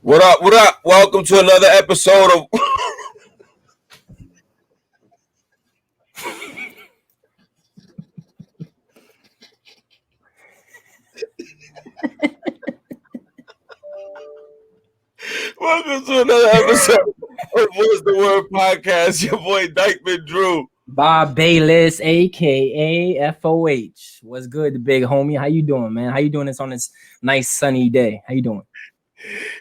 What up? What up? Welcome to another episode of. Welcome to another episode of What's the Word podcast. Your boy DYCKMAN Drew. Bob Bayless, aka FOH. What's good, the big homie? How you doing, man? How you doing this on this nice sunny day? How you doing?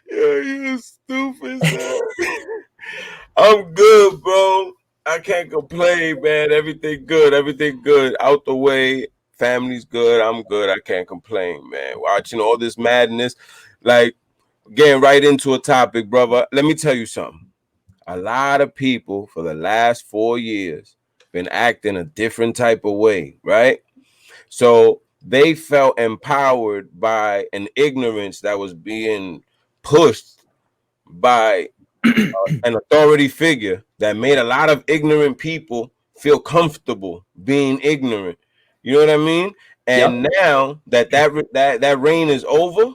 Yo, you stupid, son. I'm good, bro. I can't complain, man. Everything good. Everything good. Out the way. Family's good. I'm good. I can't complain, man. Watching all this madness. Like, getting right into a topic, brother. Let me tell you something. A lot of people for the last 4 years been acting a different type of way, right? So they felt empowered by an ignorance that was being pushed by an authority figure that made a lot of ignorant people feel comfortable being ignorant. You know what I mean? And now that reign is over,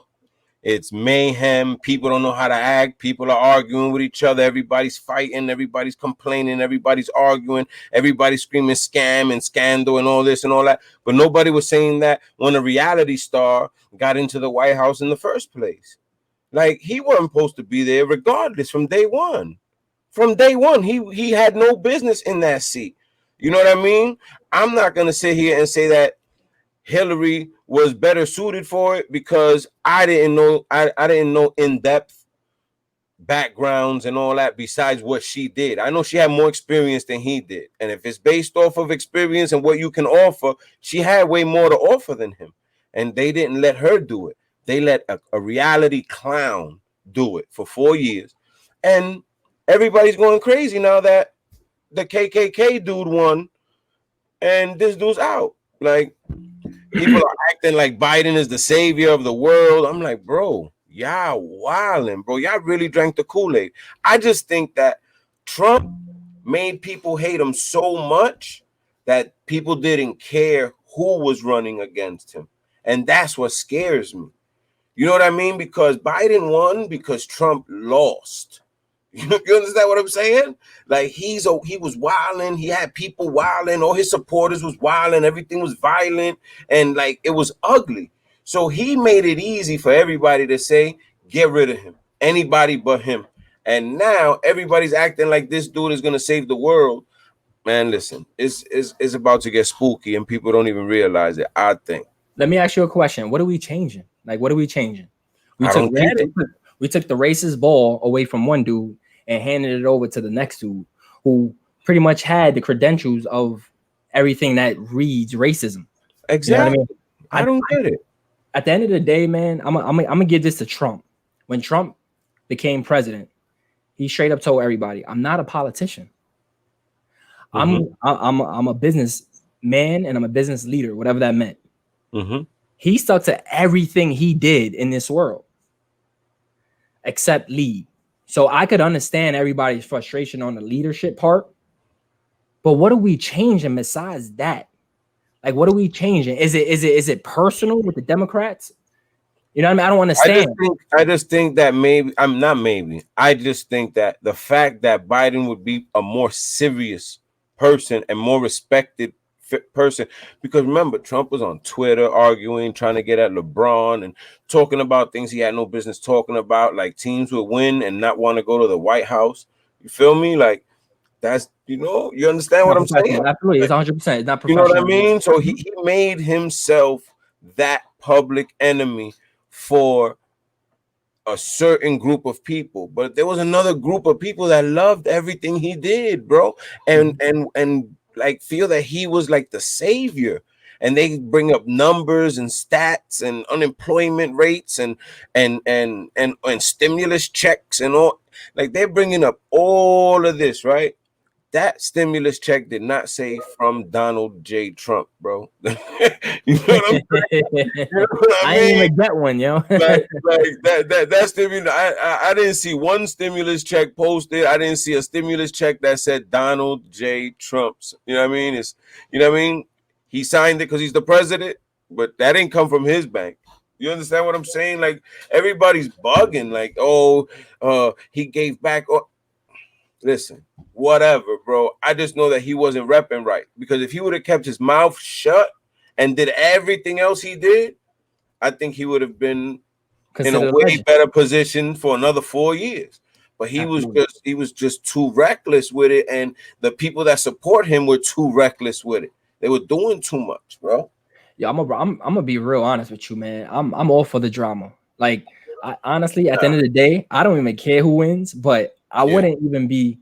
it's mayhem. People don't know how to act. People are arguing with each other. Everybody's fighting. Everybody's complaining. Everybody's arguing. Everybody's screaming scam and scandal and all this and all that. But nobody was saying that when a reality star got into the White House in the first place. Like, he wasn't supposed to be there regardless from day one. From day one, he had no business in that seat. You know what I mean? I'm not going to sit here and say that Hillary was better suited for it because I didn't know in-depth backgrounds and all that besides what she did. I know she had more experience than he did. And if it's based off of experience and what you can offer, she had way more to offer than him. And they didn't let her do it. They let a reality clown do it for 4 years. And everybody's going crazy now that the KKK dude won and this dude's out. Like, people are acting like Biden is the savior of the world. I'm like, bro, y'all wildin', bro. Y'all really drank the Kool-Aid. I just think that Trump made people hate him so much that people didn't care who was running against him. And that's what scares me. You know what I mean? Because Biden won because Trump lost. You understand what I'm saying? Like, he was wilding. He had people wilding. All his supporters was wilding. Everything was violent. And, like, it was ugly. So he made it easy for everybody to say, get rid of him. Anybody but him. And now everybody's acting like this dude is going to save the world. Man, listen, it's about to get spooky and people don't even realize it, I think. Let me ask you a question. What are we changing? Like, what are we changing? We took the racist ball away from one dude and handed it over to the next dude who pretty much had the credentials of everything that reads racism. Exactly. You know what I mean? I don't get it. At the end of the day, man, I'm gonna give this to Trump. When Trump became president, he straight up told everybody, I'm not a politician. Mm-hmm. I'm a business man and I'm a business leader, whatever that meant. Mm-hmm. He stuck to everything he did in this world except lead. So I could understand everybody's frustration on the leadership part, but what are we changing besides that? Like, what are we changing? Is it personal with the Democrats? You know what I mean? I don't understand. I just think that I just think that the fact that Biden would be a more serious person and more respected person, because remember, Trump was on Twitter arguing, trying to get at LeBron and talking about things he had no business talking about, like teams would win and not want to go to the White House. You feel me? Like, that's, you understand what I'm saying? Absolutely. It's 100%. It's not professional. You know what I mean? So he made himself that public enemy for a certain group of people, but there was another group of people that loved everything he did, bro, and like feel that he was like the savior. And they bring up numbers and stats and unemployment rates and stimulus checks and all. Like, they're bringing up all of this, right? That stimulus check did not say from Donald J. Trump, bro. You know what I'm saying? You know what I didn't even get one, yo. like that stimulus. I didn't see one stimulus check posted. I didn't see a stimulus check that said Donald J. Trump's. You know what I mean? He signed it because he's the president, but that didn't come from his bank. You understand what I'm saying? Like everybody's bugging. Like, oh, he gave back. Oh, listen, whatever, bro. I just know that he wasn't repping right, because if he would have kept his mouth shut and did everything else he did, I think he would have been in a Considered a way legend. better position for another 4 years. But he was just too reckless with it, and the people that support him were too reckless with it. They were doing too much, bro. Yeah, I'm gonna be real honest with you, man. I'm all for the drama. Like, I honestly, at the end of the day, I don't even care who wins, but I wouldn't even be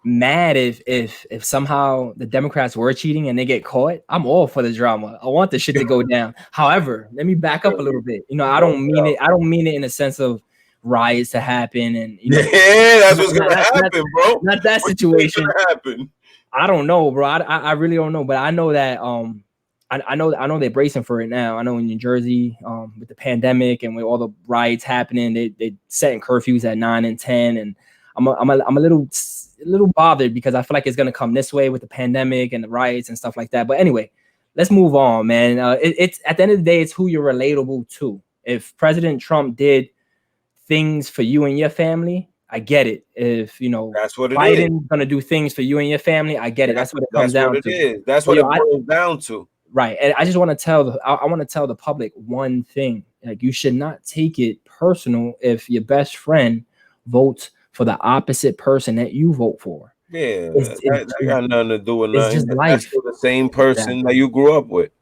mad if somehow the Democrats were cheating and they get caught. I'm all for the drama. I want the shit to go down. However, let me back up a little bit. You know, I don't mean it. I don't mean it in the sense of riots to happen, and you know, Yeah, that's what's gonna happen, bro. Not that situation. Happen. I don't know, bro. I really don't know, but I know that I know they're bracing for it now. I know in New Jersey, with the pandemic and with all the riots happening, they setting curfews at 9 and 10, and I'm a little bothered because I feel like it's gonna come this way with the pandemic and the riots and stuff like that. But anyway, let's move on, man. It's at the end of the day, it's who you're relatable to. If President Trump did things for you and your family, I get it. If you know that's what Biden's gonna do things for you and your family, I get it. That's what it comes down to. That's what it boils down to. Right. And I just want to tell I want to tell the public one thing. Like, you should not take it personal if your best friend votes for the opposite person that you vote for. Yeah, that got nothing to do with nothing. It's just life. That's still the same person that you grew up with.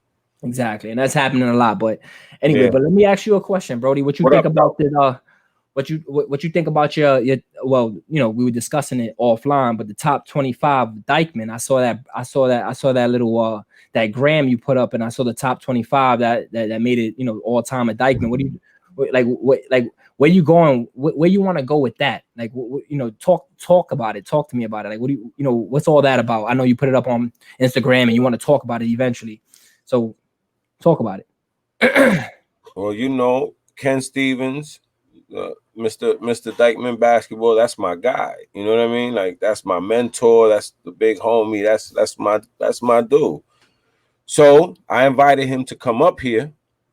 Exactly. And that's happening a lot. But anyway, but let me ask you a question, Brody. What you think about this? What you think about your well, you know, we were discussing it offline, but the top 25 DYCKMAN, I saw that little that gram you put up, and I saw the top 25 that made it, you know, all time at DYCKMAN. What do you where you going? Where you want to go with that? Like, you know, talk about it. Talk to me about it. Like, what do you know? What's all that about? I know you put it up on Instagram and you want to talk about it eventually. So talk about it. Well, you know, Ken Stevens, Mr. DYCKMAN basketball, that's my guy. You know what I mean? Like, that's my mentor. That's the big homie. That's my dude. So I invited him to come up here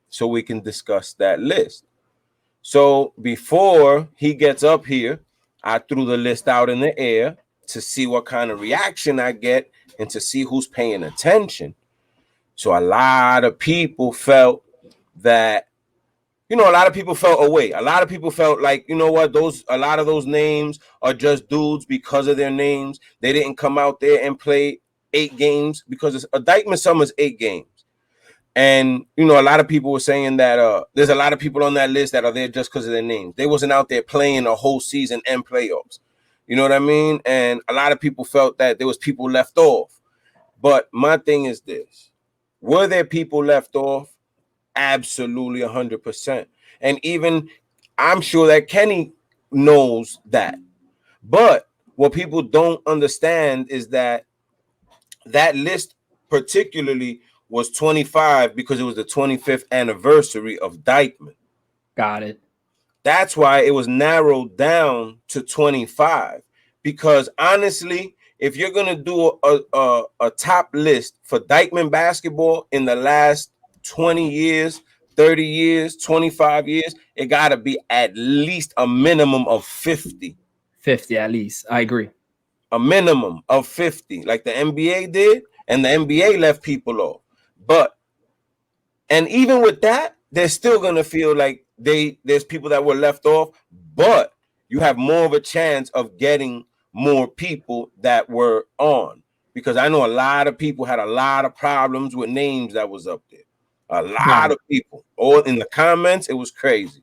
so we can discuss that list. So before he gets up here, I threw the list out in the air to see what kind of reaction I get and to see who's paying attention. So a lot of people felt that, you know, a lot of people felt away. A lot of people felt like, you know what, a lot of those names are just dudes because of their names. They didn't come out there and play 8 games, because a DYCKMAN summer's 8 games. And, you know, a lot of people were saying that there's a lot of people on that list that are there just because of their names. They wasn't out there playing a whole season and playoffs. You know what I mean? And a lot of people felt that there was people left off. But my thing is this. Were there people left off? Absolutely 100%. And even I'm sure that Kenny knows that. But what people don't understand is that list particularly was 25 because it was the 25th anniversary of DYCKMAN. Got it. That's why it was narrowed down to 25. Because honestly, if you're gonna do a top list for DYCKMAN basketball in the last 20 years, 30 years, 25 years, it gotta be at least a minimum of 50. 50 at least. I agree. A minimum of 50, like the NBA did, and the NBA left people off. And even with that, they're still gonna feel like there's people that were left off, but you have more of a chance of getting more people that were on, because I know a lot of people had a lot of problems with names that was up there. A lot of people, all in the comments, it was crazy.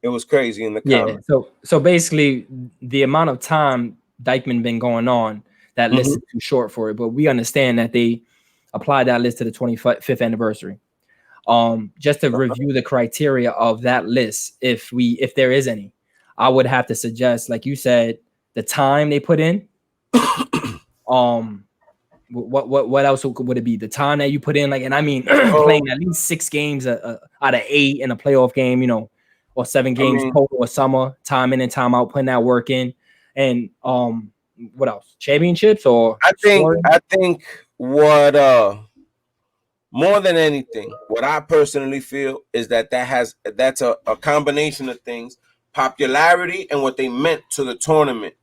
It was crazy in the comments. So basically, the amount of time DYCKMAN been going on, that list is too short for it. But we understand that they applied that list to the 25th anniversary. Just to review the criteria of that list, if there is any, I would have to suggest, like you said, the time they put in. What else would it be? The time that you put in, like, and I mean playing at least 6 games out of 8 in a playoff game, you know, or 7 games total a summer, time in and time out, putting that work in. And what else? Championships? Or I think what more than anything, what I personally feel is that's a combination of things. Popularity and what they meant to the tournament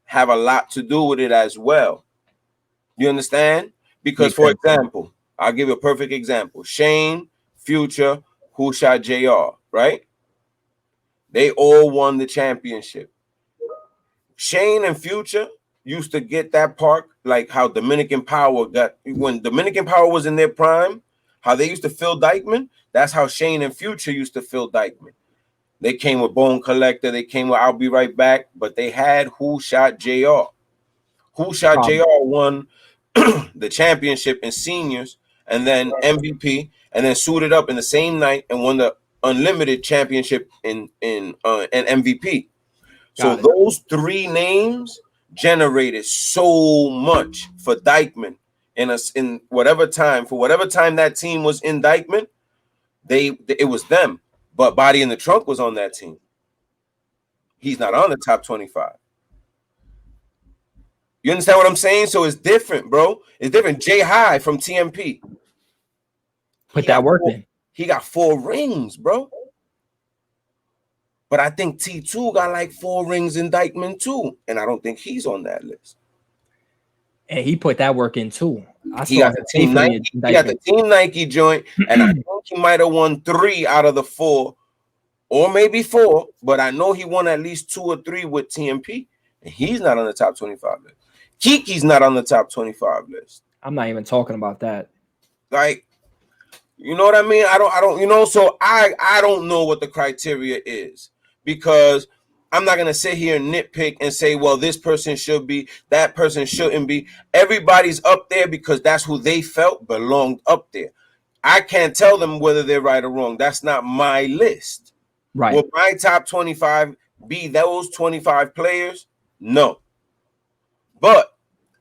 have a lot to do with it as well. You understand? Because, Makes for sense. example, I'll give you a perfect example. Shane, Future, Who Shot JR, right? They all won the championship. Shane and Future used to get that park like how Dominican Power got when Dominican Power was in their prime, how they used to fill Dyckman. That's how Shane and Future used to fill Dyckman. They came with Bone Collector, they came with I'll Be Right Back, but they had Who Shot JR. Who Shot JR won the championship in seniors and then MVP and then suited up in the same night and won the unlimited championship in MVP. So those three names generated so much for Dyckman in whatever time, for whatever time that team was in Dyckman, it was them. But Body in the Trunk was on that team. He's not on the top 25. You understand what I'm saying? So it's different, bro. It's different. Jay High from TMP. Put that work in. He got 4 rings, bro. But I think T2 got like 4 rings in Dyckman too. And I don't think he's on that list. And he put that work in too. He got the Team Nike. He got the Team Nike joint. And I think he might have won 3 out of the 4. Or maybe 4. But I know he won at least 2 or 3 with TMP. And he's not on the top 25 list. Kiki's not on the top 25 list. I'm not even talking about that. Like, you know what I mean? I don't, you know, so I don't know what the criteria is because I'm not going to sit here and nitpick and say, well, this person should be, that person shouldn't be. Everybody's up there because that's who they felt belonged up there. I can't tell them whether they're right or wrong. That's not my list. Right. Will my top 25 be those 25 players? No. But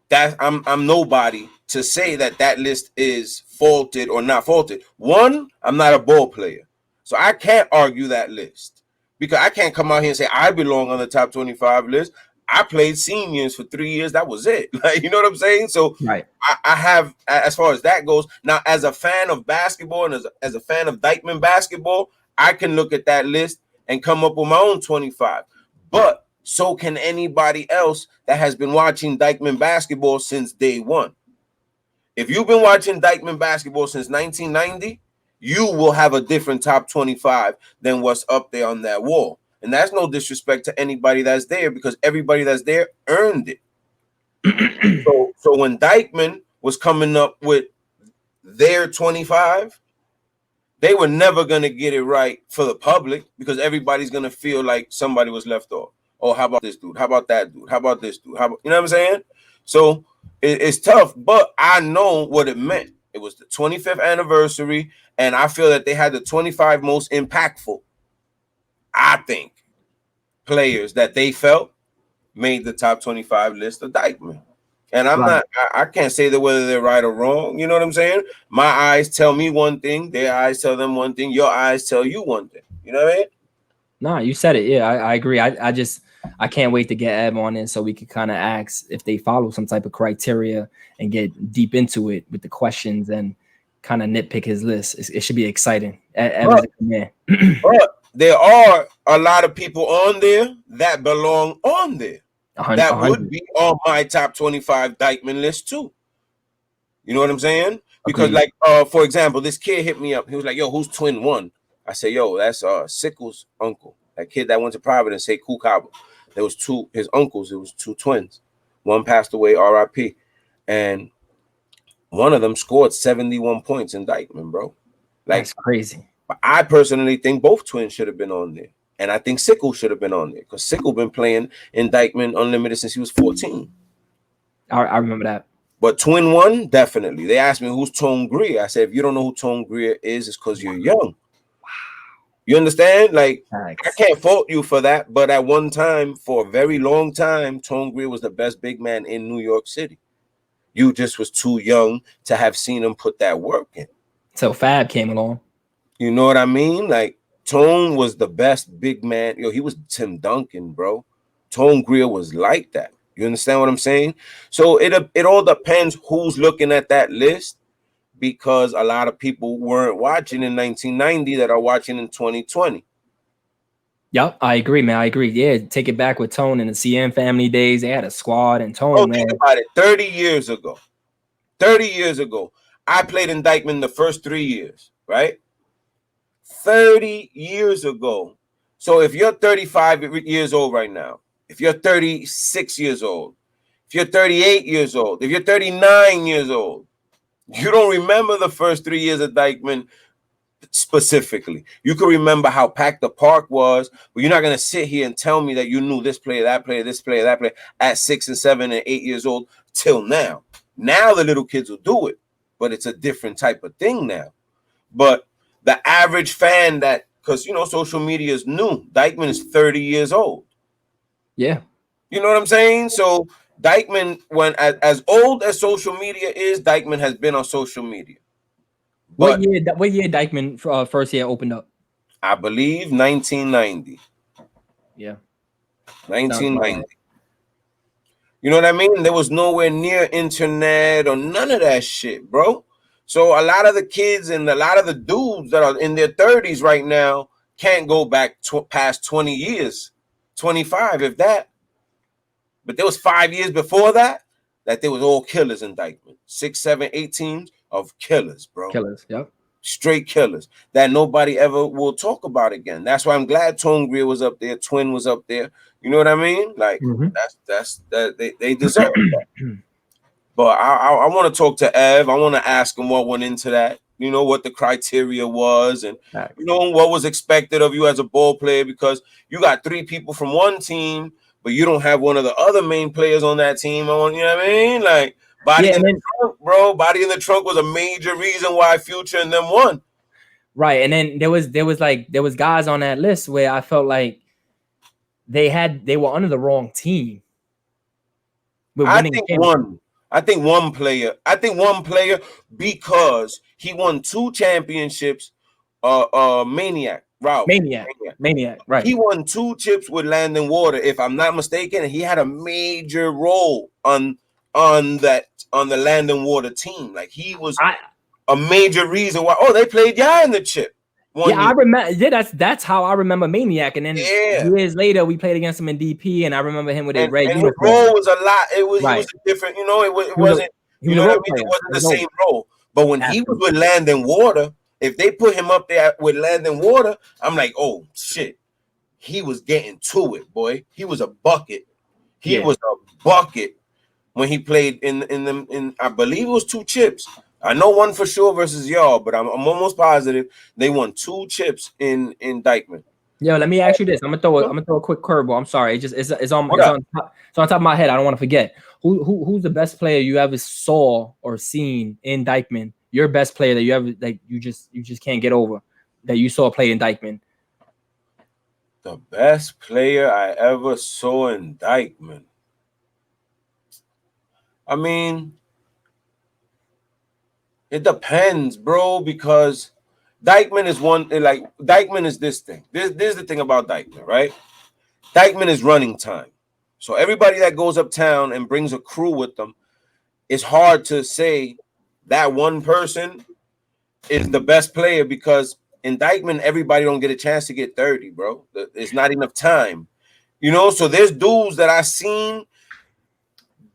that I'm nobody to say that list is faulted or not faulted. One, I'm not a ball player, so I can't argue that list because I can't come out here and say I belong on the top 25 list. I played seniors for 3 years. That was it. Like, you know what I'm saying? So right. I have, as far as that goes, now as a fan of basketball and as a fan of Dyckman basketball, I can look at that list and come up with my own 25. But so can anybody else that has been watching Dyckman basketball since day one. If you've been watching Dyckman basketball since 1990, you will have a different top 25 than what's up there on that wall. And that's no disrespect to anybody that's there because everybody that's there earned it. So when Dyckman was coming up with their 25, they were never going to get it right for the public because everybody's going to feel like somebody was left off. Oh, how about this dude? How about that dude? How about this dude? How about, you know what I'm saying? So it's tough, but I know what it meant. It was the 25th anniversary, and I feel that they had the 25 most impactful, I think, players that they felt made the top 25 list of Dyckman. And I'm not, I can't say that whether they're right or wrong. You know what I'm saying? My eyes tell me one thing, their eyes tell them one thing, your eyes tell you one thing. You know what I mean? No, you said it. Yeah, I agree. I can't wait to get Ev on in so we can kind of ask if they follow some type of criteria and get deep into it with the questions and kind of nitpick his list. It should be exciting. Ev man. But there are a lot of people on there that belong on there. That would be on my top 25 Dyckman list too. You know what I'm saying? Because like, for example, this kid hit me up. He was like, yo, who's twin one? I said, yo, that's Sickles' uncle. That kid that went to Providence, say Kukaba. There was his uncles. It was 2 twins. One passed away, RIP. And one of them scored 71 points in Dyckman, bro. Like, that's crazy. I personally think both twins should have been on there. And I think Sickle should have been on there because Sickle been playing in Dyckman Unlimited since he was 14. I remember that. But twin one, definitely. They asked me who's Tone Greer. I said, if you don't know who Tone Greer is, it's because you're young. You understand? Like, I can't fault you for that. But at one time, for a very long time, Tone Greer was the best big man in New York City. You just was too young to have seen him put that work in. So Fab came along. You know what I mean? Like, Tone was the best big man. Yo, he was Tim Duncan, bro. Tone Greer was like that. You understand what I'm saying? So it all depends who's looking at that list. because a lot of people weren't watching in 1990 that are watching in 2020. Yep, I agree, man. I agree. Yeah, take it back with Tone and the CN family days. They had a squad and Tone, Oh, man. think about it. 30 years ago. 30 years ago. I played in Dyckman the first 3 years, right? 30 years ago. So if you're 35 years old right now, if you're 36 years old, if you're 38 years old, if you're 39 years old, you don't remember the first 3 years of Dyckman specifically. You can remember how packed the park was, but you're not going to sit here and tell me that you knew this player, that player, this player, that player at 6 and 7 and 8 years old till now. Now the little kids will do it, but it's a different type of thing now. But the average fan that, because, you know, social media is new. Dyckman is 30 years old. Yeah. You know what I'm saying? So Dyckman, when as old as social media is, Dyckman has been on social media. But what year Dyckman first year opened up? I believe 1990. Yeah. 1990. You know what I mean? There was nowhere near internet or none of that shit, bro. So a lot of the kids and a lot of the dudes that are in their 30s right now can't go back past 20 years, 25, if that. But there was 5 years before that there was all killers in Dyckman. 6, 7, 8 teams of killers, bro. Killers, yep. Straight killers that nobody ever will talk about again. That's why I'm glad Tone Greer was up there, Twin was up there. You know what I mean? Like that's they deserve that. But I want to talk to Ev. I want to ask him what went into that. You know what the criteria was, and you know what was expected of you as a ball player, because you got 3 people from one team, but you don't have one of the other main players on that team. You know what I mean? Like Body in the Trunk, bro. Body in the Trunk was a major reason why Future and them won. Right, and then there was guys on that list where I felt like they were under the wrong team. I think one player because he won 2 championships. Maniac, Ralph. Maniac, right. He won 2 chips with Land and Water, if I'm not mistaken, and he had a major role on the Land and Water team. Like he was a major reason why. Oh, they played in the chip. I remember. Yeah, that's how I remember Maniac. And then years later, we played against him in DP, and I remember him with his red uniform. His role was a lot. He was different. You know, it wasn't. You know what I mean? It wasn't the same role. But when he was with Land and Water, if they put him up there with Land and Water, I'm like, oh shit, he was getting to it, boy. He was a bucket. He was a bucket when he played in I believe it was 2 chips. I know one for sure versus y'all, but I'm almost positive they won 2 chips in Dyckman. Yo, let me ask you this. I'm gonna throw a quick curveball. I'm sorry. It's on top of my head. I don't want to forget. Who's the best player you ever saw or seen in Dyckman? Your best player that you ever you just can't get over that you saw play in Dyckman. The best player I ever saw in Dyckman. I mean, it depends, bro, because Dyckman is Dyckman is this thing. This is the thing about Dyckman, right? Dyckman is running time. So everybody that goes uptown and brings a crew with them, it's hard to say that one person is the best player, because in Dyckman, everybody don't get a chance to get 30, bro. There's not enough time. You know, so there's dudes that I seen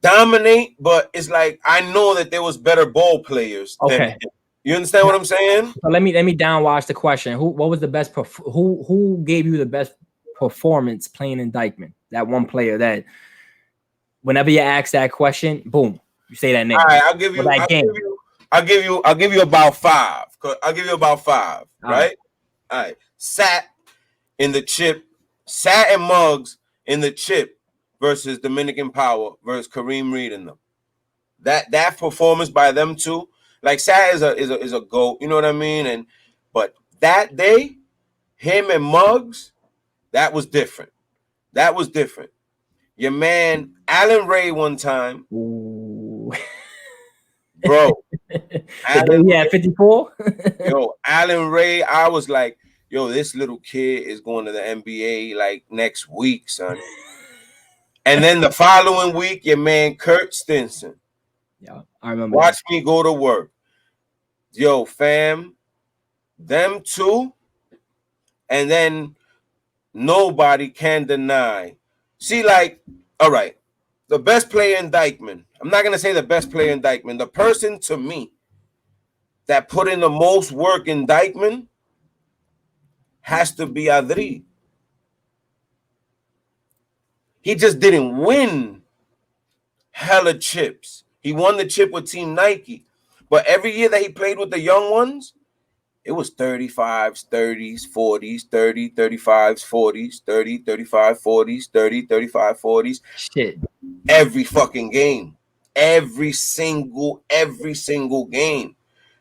dominate, but it's like I know that there was better ball players. Okay, you understand what I'm saying? So let me downwash the question. What was the best? Who gave you the best performance playing in Dyckman? That one player that, whenever you ask that question, boom, you say that name. All right, I'll give you about 5. I'll give you about 5. Right? All right. Sat in the chip. Sat and Muggs in the chip versus Dominican Power versus Kareem Reed and them. That performance by them two, like Sat is a GOAT, you know what I mean? But that day, him and Muggs, that was different. That was different. Your man Alan Ray one time. Ooh. Bro. Alan Ray, 54. Yo, Alan Ray, I was like, yo, this little kid is going to the NBA like next week, son. And then the following week, your man Kurt Stinson. Yeah, I remember. Watch me go to work. Yo, fam, them two, and then nobody can deny. See, like, all right, the best player in Dyckman. I'm not gonna say the best player in Dyckman. The person to me that put in the most work in Dyckman has to be Adri. He just didn't win hella chips. He won the chip with Team Nike. But every year that he played with the young ones, it was 35s, 30s, 40s, 30, 35s, 40s, 30, 35, 40s, 30, 35, 40s. Shit. Every fucking game. Every single game.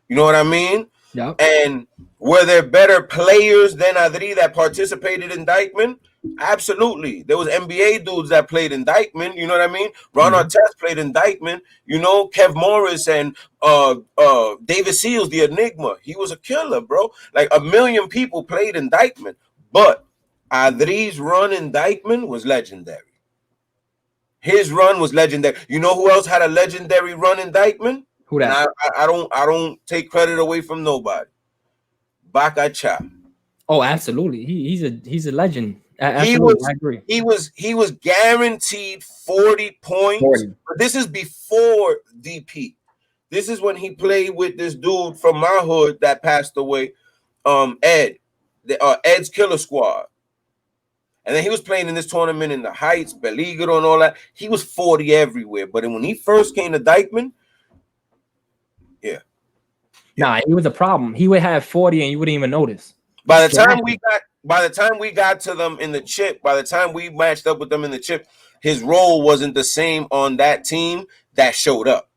You know what I mean? Yep. And were there better players than Adri that participated in Dyckman? Absolutely. There was NBA dudes that played in Dyckman. You know what I mean? Ron Artest played in Dyckman. You know, Kev Morris and David Seals, the Enigma. He was a killer, bro. Like 1 million people played in Dyckman. But Adri's run in Dyckman was legendary. His run was legendary. You know who else had a legendary run in Dyckman? Who that? And I don't take credit away from nobody. Bakacha. Oh, absolutely. He's a legend. Absolutely, I agree. He was guaranteed 40 points. 40. But this is before DP. This is when he played with this dude from my hood that passed away, Ed, Ed's Killer Squad. And then he was playing in this tournament in the Heights, Beligro, and all that. He was 40 everywhere. But when he first came to Dyckman, yeah. Nah, he was a problem. He would have 40 and you wouldn't even notice. By the time we got to them in the chip, by the time we matched up with them in the chip, his role wasn't the same on that team that showed up.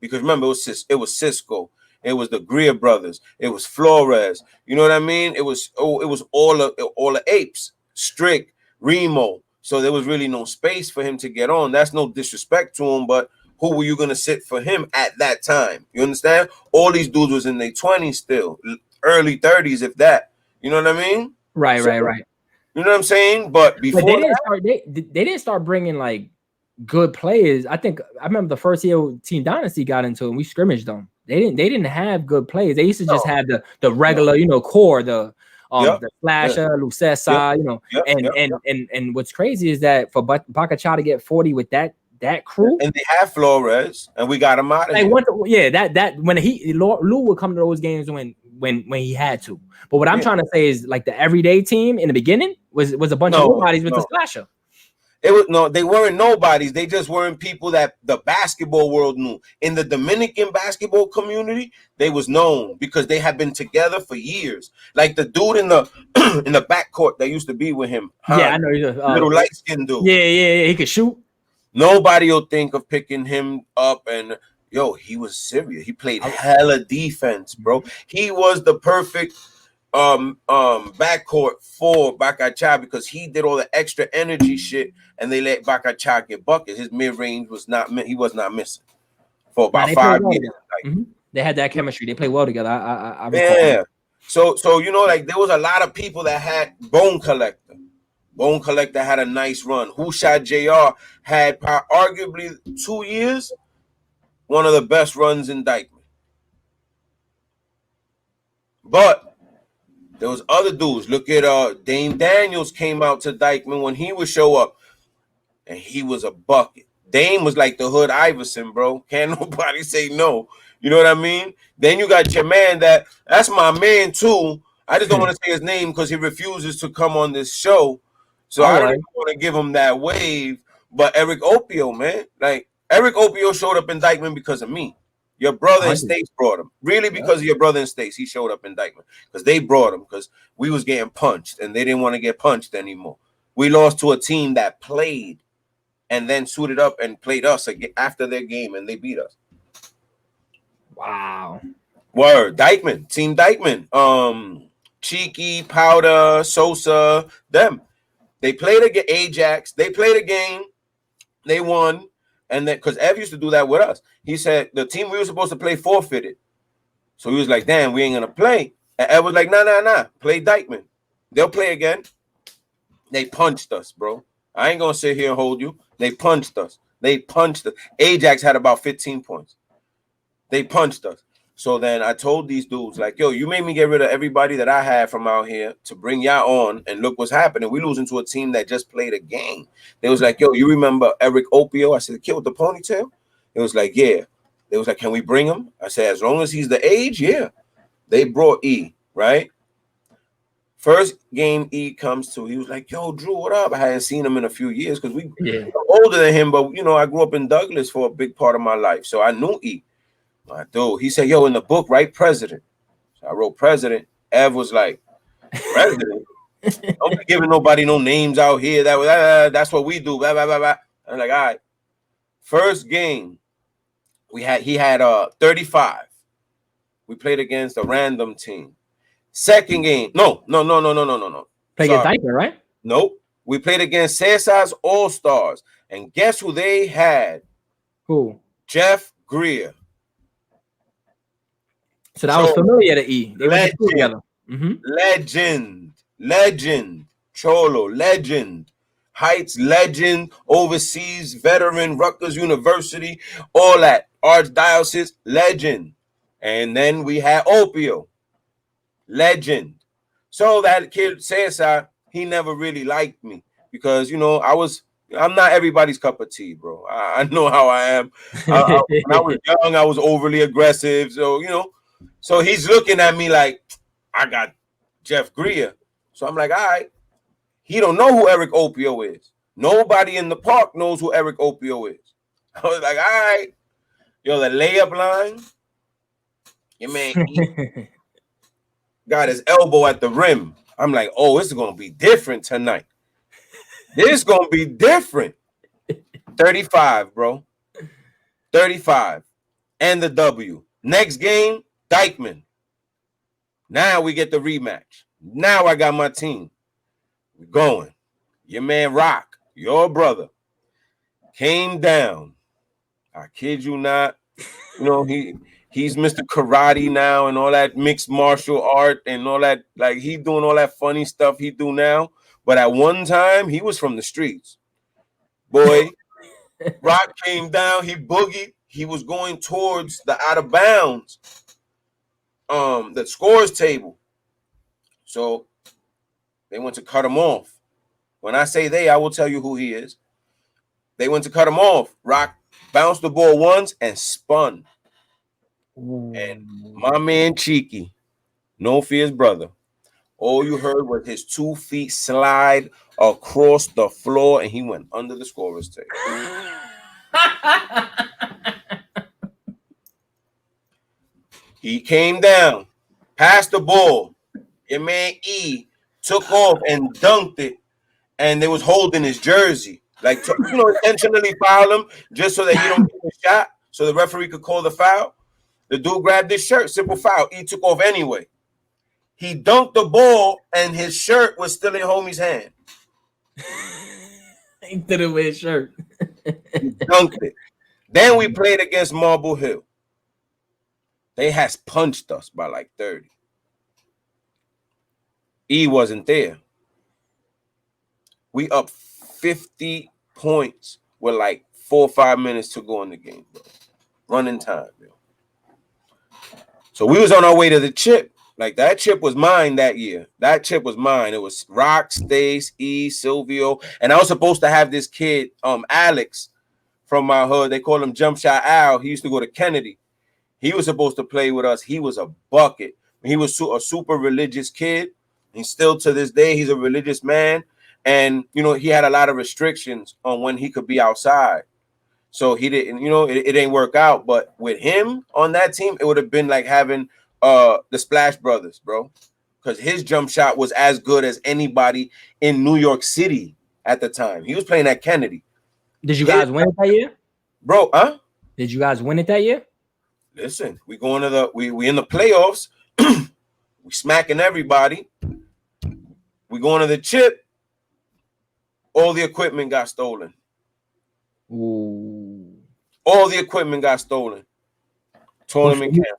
Because remember, it was Cisco, it was the Greer brothers, it was Flores. You know what I mean? It was all the apes, Strick, Remo. So there was really no space for him to get on. That's no disrespect to him, but who were you gonna sit for him at that time? You understand? All these dudes was in their 20s still, early 30s, if that. You know what I mean? Right. You know what I'm saying? But before they didn't start bringing like good players. I remember the first year Team Dynasty got into it and we scrimmaged them. They didn't have good players. They used to just have the regular, core, the Flasher, Lucesa, and what's crazy is that for Bakacha to get 40 with that crew, and they have Flores, and we got him out of here. That when Lou would come to those games when he had to. But what I'm trying to say is like the everyday team in the beginning was a bunch of nobodies with the Splasher. They weren't nobodies. They just weren't people that the basketball world knew. In the Dominican basketball community, they was known because they had been together for years. Like the dude in the in the backcourt that used to be with him. I know he's a little light skinned dude. Yeah, he could shoot. Nobody will think of picking him up, and he was serious. He played hella defense, bro. He was the perfect backcourt for Bakacha because he did all the extra energy shit, and they let Bakacha get buckets. His mid range was not missing for about 5 years. They had that chemistry. They played well together. I yeah. So like there was a lot of people that had Bone Collector. Bone Collector had a nice run. Who Shot JR had arguably 2 years, one of the best runs in Dyckman. But there was other dudes. Look at Dame Daniels came out to Dyckman when he would show up, and he was a bucket. Dame was like the Hood Iverson, bro. Can't nobody say no. You know what I mean? Then you got your man that's my man too. I just don't want to say his name because he refuses to come on this show. So I don't want to give him that wave. But Eric Opio, man. Like Eric Opio showed up in Dyckman because of me. Your brother and Stace brought him. Really, because of your brother and Stace, he showed up in Dyckman. Because they brought him because we was getting punched and they didn't want to get punched anymore. We lost to a team that played and then suited up and played us after their game, and they beat us. Wow. Word. Dyckman. Team Dyckman. Cheeky, Powder, Sosa, them. They played against Ajax. They played a game. They won. And then, because Ev used to do that with us. He said the team we were supposed to play forfeited. So he was like, damn, we ain't going to play. And Ev was like, nah. Play Dyckman. They'll play again. They punched us, bro. I ain't going to sit here and hold you. They punched us. Ajax had about 15 points. They punched us. So then I told these dudes, like, yo, you made me get rid of everybody that I had from out here to bring y'all on, and look what's happening. We losing to a team that just played a game. They was like, yo, you remember Eric Opio? I said, the kid with the ponytail? It was like, yeah. They was like, can we bring him? I said, as long as he's the age, yeah. They brought E, right? First game E comes to, he was like, yo, Drew, what up? I hadn't seen him in a few years because we were older than him, but, you know, I grew up in Douglas for a big part of my life, so I knew E. My dude, he said, yo, in the book, write president. So I wrote president. Ev was like, president? Don't be giving nobody no names out here. That's what we do. Blah, blah, blah, blah. I'm like, all right. First game, he had 35. We played against a random team. Second game, no. Play against Diaper, right? Nope. We played against CSI's All-Stars. And guess who they had? Who? Jeff Greer. So that was familiar to E. They went to school together. Legend. Cholo, legend. Heights, legend. Overseas, veteran, Rutgers University, all that. Archdiocese, legend. And then we had Opio, legend. So that kid, CSI, he never really liked me because, you know, I'm not everybody's cup of tea, bro. I know how I am. When I was young, I was overly aggressive. So, you know, so he's looking at me like, I got Jeff Greer. So I'm like, all right. He don't know who Eric Opio is. Nobody in the park knows who Eric Opio is. I was like, all right. Yo, the layup line. Your man got his elbow at the rim. I'm like, oh, this is going to be different tonight. This is going to be different. 35, bro. 35. And the W. Next game, DYCKMAN. Now we get the rematch. Now I got my team. We're going. Your man Rock, your brother, came down. I kid you not. You know, he's Mr. Karate now and all that mixed martial art and all that. Like, he doing all that funny stuff he do now. But at one time, he was from the streets. Boy, Rock came down. He boogied. He was going towards the out of bounds, the scores table. So they went to cut him off. When I say they, I will tell you who he is. They went to cut him off. Rock bounced the ball once and spun. And my man Cheeky, No Fear's brother, all you heard was his 2 feet slide across the floor, and he went under the scorer's table. He came down, passed the ball. Your man E took off and dunked it, and they was holding his jersey, like, you know, intentionally foul him just so that he don't get a shot, so the referee could call the foul. The dude grabbed his shirt, simple foul. E took off anyway. He dunked the ball, and his shirt was still in homie's hand. He didn't wear a shirt. He dunked it. Then we played against Marble Hill. They has punched us by like 30. E wasn't there. We up 50 points with like 4 or 5 minutes to go in the game, bro. Running time, bro. So we was on our way to the chip. Like, that chip was mine that year. That chip was mine. It was Rock, Stace, E, Silvio. And I was supposed to have this kid, Alex, from my hood. They call him Jump Shot Al. He used to go to Kennedy. He was supposed to play with us. He was a bucket. He was a super religious kid. And still to this day, he's a religious man. And, you know, he had a lot of restrictions on when he could be outside. So he didn't, you know, it didn't work out. But with him on that team, it would have been like having the Splash Brothers, bro. Because his jump shot was as good as anybody in New York City at the time. He was playing at Kennedy. Did you guys win it that year? Bro, huh? Did you guys win it that year? Listen, we going to the we in the playoffs. We smacking everybody. We going to the chip. All the equipment got stolen. Ooh. All the equipment got stolen. Tournament canceled.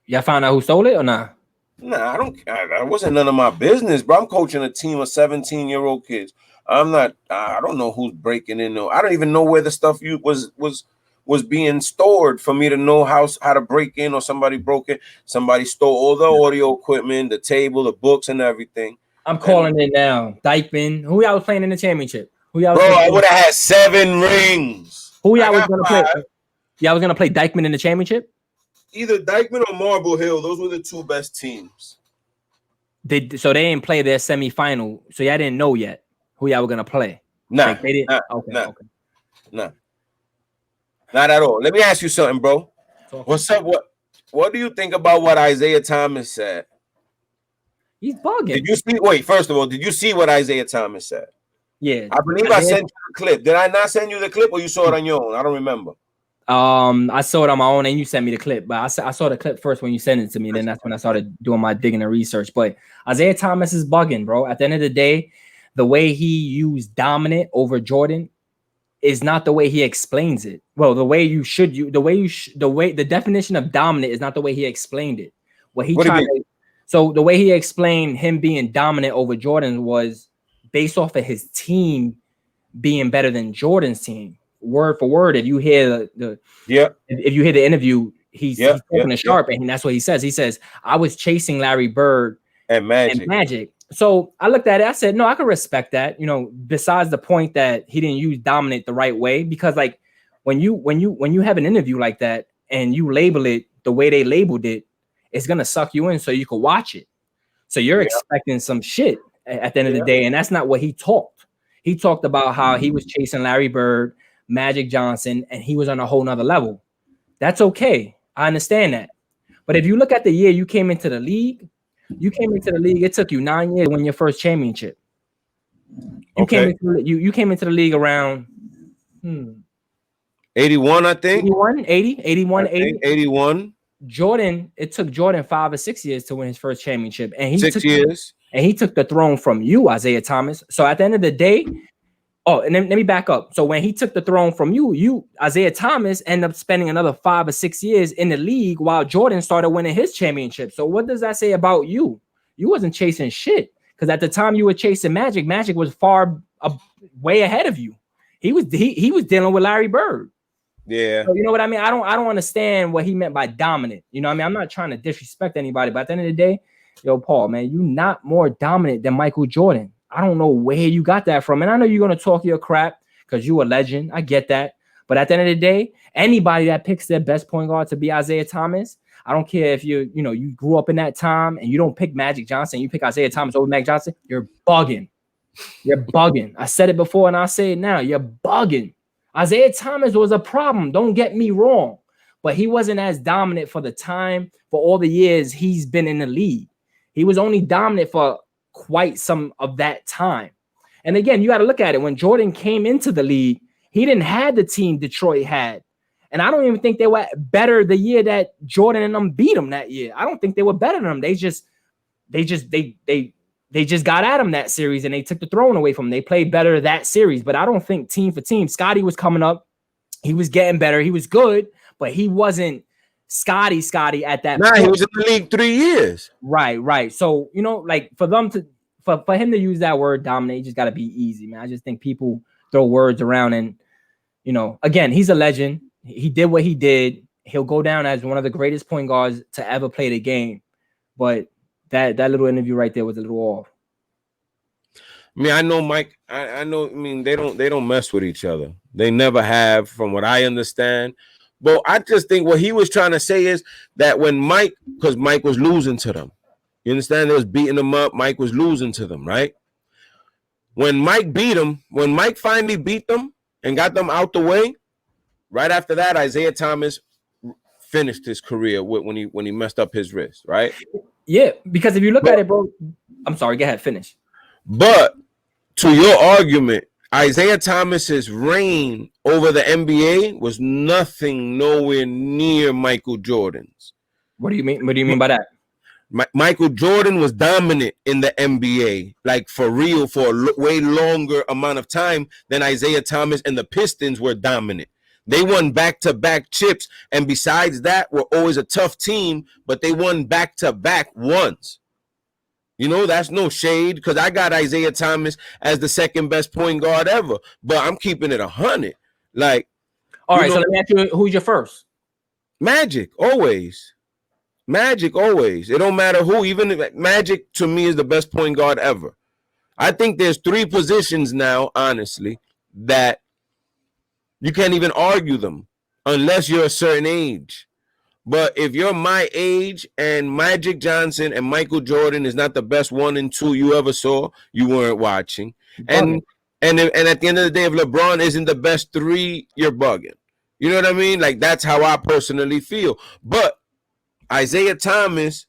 Y'all found out who stole it or not? Nah, I don't. That wasn't none of my business, bro. I'm coaching a team of 17-year-old kids. I'm not. I don't know who's breaking in. No, I don't even know where the stuff was was being stored for me to know how to break in, or somebody broke in, somebody stole all the audio equipment, the table, the books, and everything. I'm calling it now. DYCKMAN. Who y'all was playing in the championship? Who y'all? Bro, I would have had 7 rings. Who y'all was gonna play? Y'all was gonna play DYCKMAN in the championship? Either DYCKMAN or Marble Hill. Those were the 2 best teams. So they didn't play their semifinal. So y'all didn't know yet who y'all were gonna play. Nah, like they didn't. Okay. Not at all. Let me ask you something, bro. What's up? What do you think about what Isaiah Thomas said? He's bugging. Did you see? Wait, first of all, did you see what Isaiah Thomas said? Yeah, I believe I sent you the clip. Did I not send you the clip, or you saw it on your own? I don't remember. I saw it on my own, and you sent me the clip. But I saw the clip first when you sent it to me. Then that's when I started doing my digging and research. But Isaiah Thomas is bugging, bro. At the end of the day, the way he used dominant over Jordan is not the way he explains it. Well, the way you should the definition of dominant is not the way he explained it. So the way he explained him being dominant over Jordan was based off of his team being better than Jordan's team. Word for word, if you hear if you hear the interview, he's talking to Sharp, and that's what he says. He says, "I was chasing Larry Bird and Magic." So I looked at it. I said, "No, I can respect that." You know, besides the point that he didn't use dominant the right way, because like when you have an interview like that and you label it the way they labeled it, it's gonna suck you in so you can watch it. So you're expecting some shit at the end of the day, and that's not what he talked. He talked about how he was chasing Larry Bird, Magic Johnson, and he was on a whole nother level. That's okay. I understand that. But if you look at the year you came into the league, it took you 9 years to win your first championship. You came into the league around 81, I think. 81. Jordan, it took Jordan 5 or 6 years to win his first championship. And he took the throne from you, Isaiah Thomas. So at the end of the day, and then let me back up. So when he took the throne from you, Isaiah Thomas, ended up spending another 5 or 6 years in the league while Jordan started winning his championship. So what does that say about you? You wasn't chasing shit, because at the time you were chasing Magic was way ahead of you. He was dealing with Larry Bird. Yeah. So you know what I mean? I don't understand what he meant by dominant. You know what I mean? I'm not trying to disrespect anybody, but at the end of the day, yo, Paul, man, you not more dominant than Michael Jordan. I don't know where you got that from. And I know you're going to talk your crap because you're a legend. I get that. But at the end of the day, anybody that picks their best point guard to be Isaiah Thomas, I don't care if you grew up in that time and you don't pick Magic Johnson, you pick Isaiah Thomas over Magic Johnson, you're bugging. You're bugging. I said it before and I'll say it now. You're bugging. Isaiah Thomas was a problem. Don't get me wrong. But he wasn't as dominant for the time, for all the years he's been in the league. He was only dominant for quite some of that time. And again, you got to look at it. When Jordan came into the league, he didn't have the team Detroit had. And I don't even think they were better the year that Jordan and them beat them that year. I don't think they were better than them. They just got at him that series and they took the throne away from them. They played better that series, but I don't think team for team. Scotty was coming up. He was getting better. He was good, but he wasn't Scotty at that point. He was in the league 3 years. Right. So, like for him to use that word dominate, you just got to be easy, man. I just think people throw words around and, again, he's a legend. He did what he did. He'll go down as one of the greatest point guards to ever play the game. But that little interview right there was a little off. I mean, I know Mike. I know. I mean, they don't mess with each other. They never have, from what I understand. But I just think what he was trying to say is that when because Mike was losing to them, you understand? They was beating them up. Mike was losing to them, right? When Mike finally beat them and got them out the way, right after that, Isaiah Thomas finished his career when he messed up his wrist, right? Yeah, because if you look at it, bro, I'm sorry, go ahead, finish. But to your argument, Isaiah Thomas's reign over the NBA was nothing nowhere near Michael Jordan's. What do you mean? What do you mean by that? Michael Jordan was dominant in the NBA, like for real, for a way longer amount of time than Isaiah Thomas, and the Pistons were dominant. They won back-to-back chips, and besides that, were always a tough team, but they won back-to-back once. That's no shade, because I got Isaiah Thomas as the second best point guard ever, but I'm keeping it 100. Like, All right, so let me ask you, who's your first? Magic, always. Magic, always. It don't matter who. Even Magic, to me, is the best point guard ever. I think there's 3 positions now, honestly, that you can't even argue them unless you're a certain age. But if you're my age and Magic Johnson and Michael Jordan is not the best 1 and 2 you ever saw, you weren't watching. And at the end of the day, if LeBron isn't the best 3, you're bugging. You know what I mean? Like, that's how I personally feel. But Isaiah Thomas,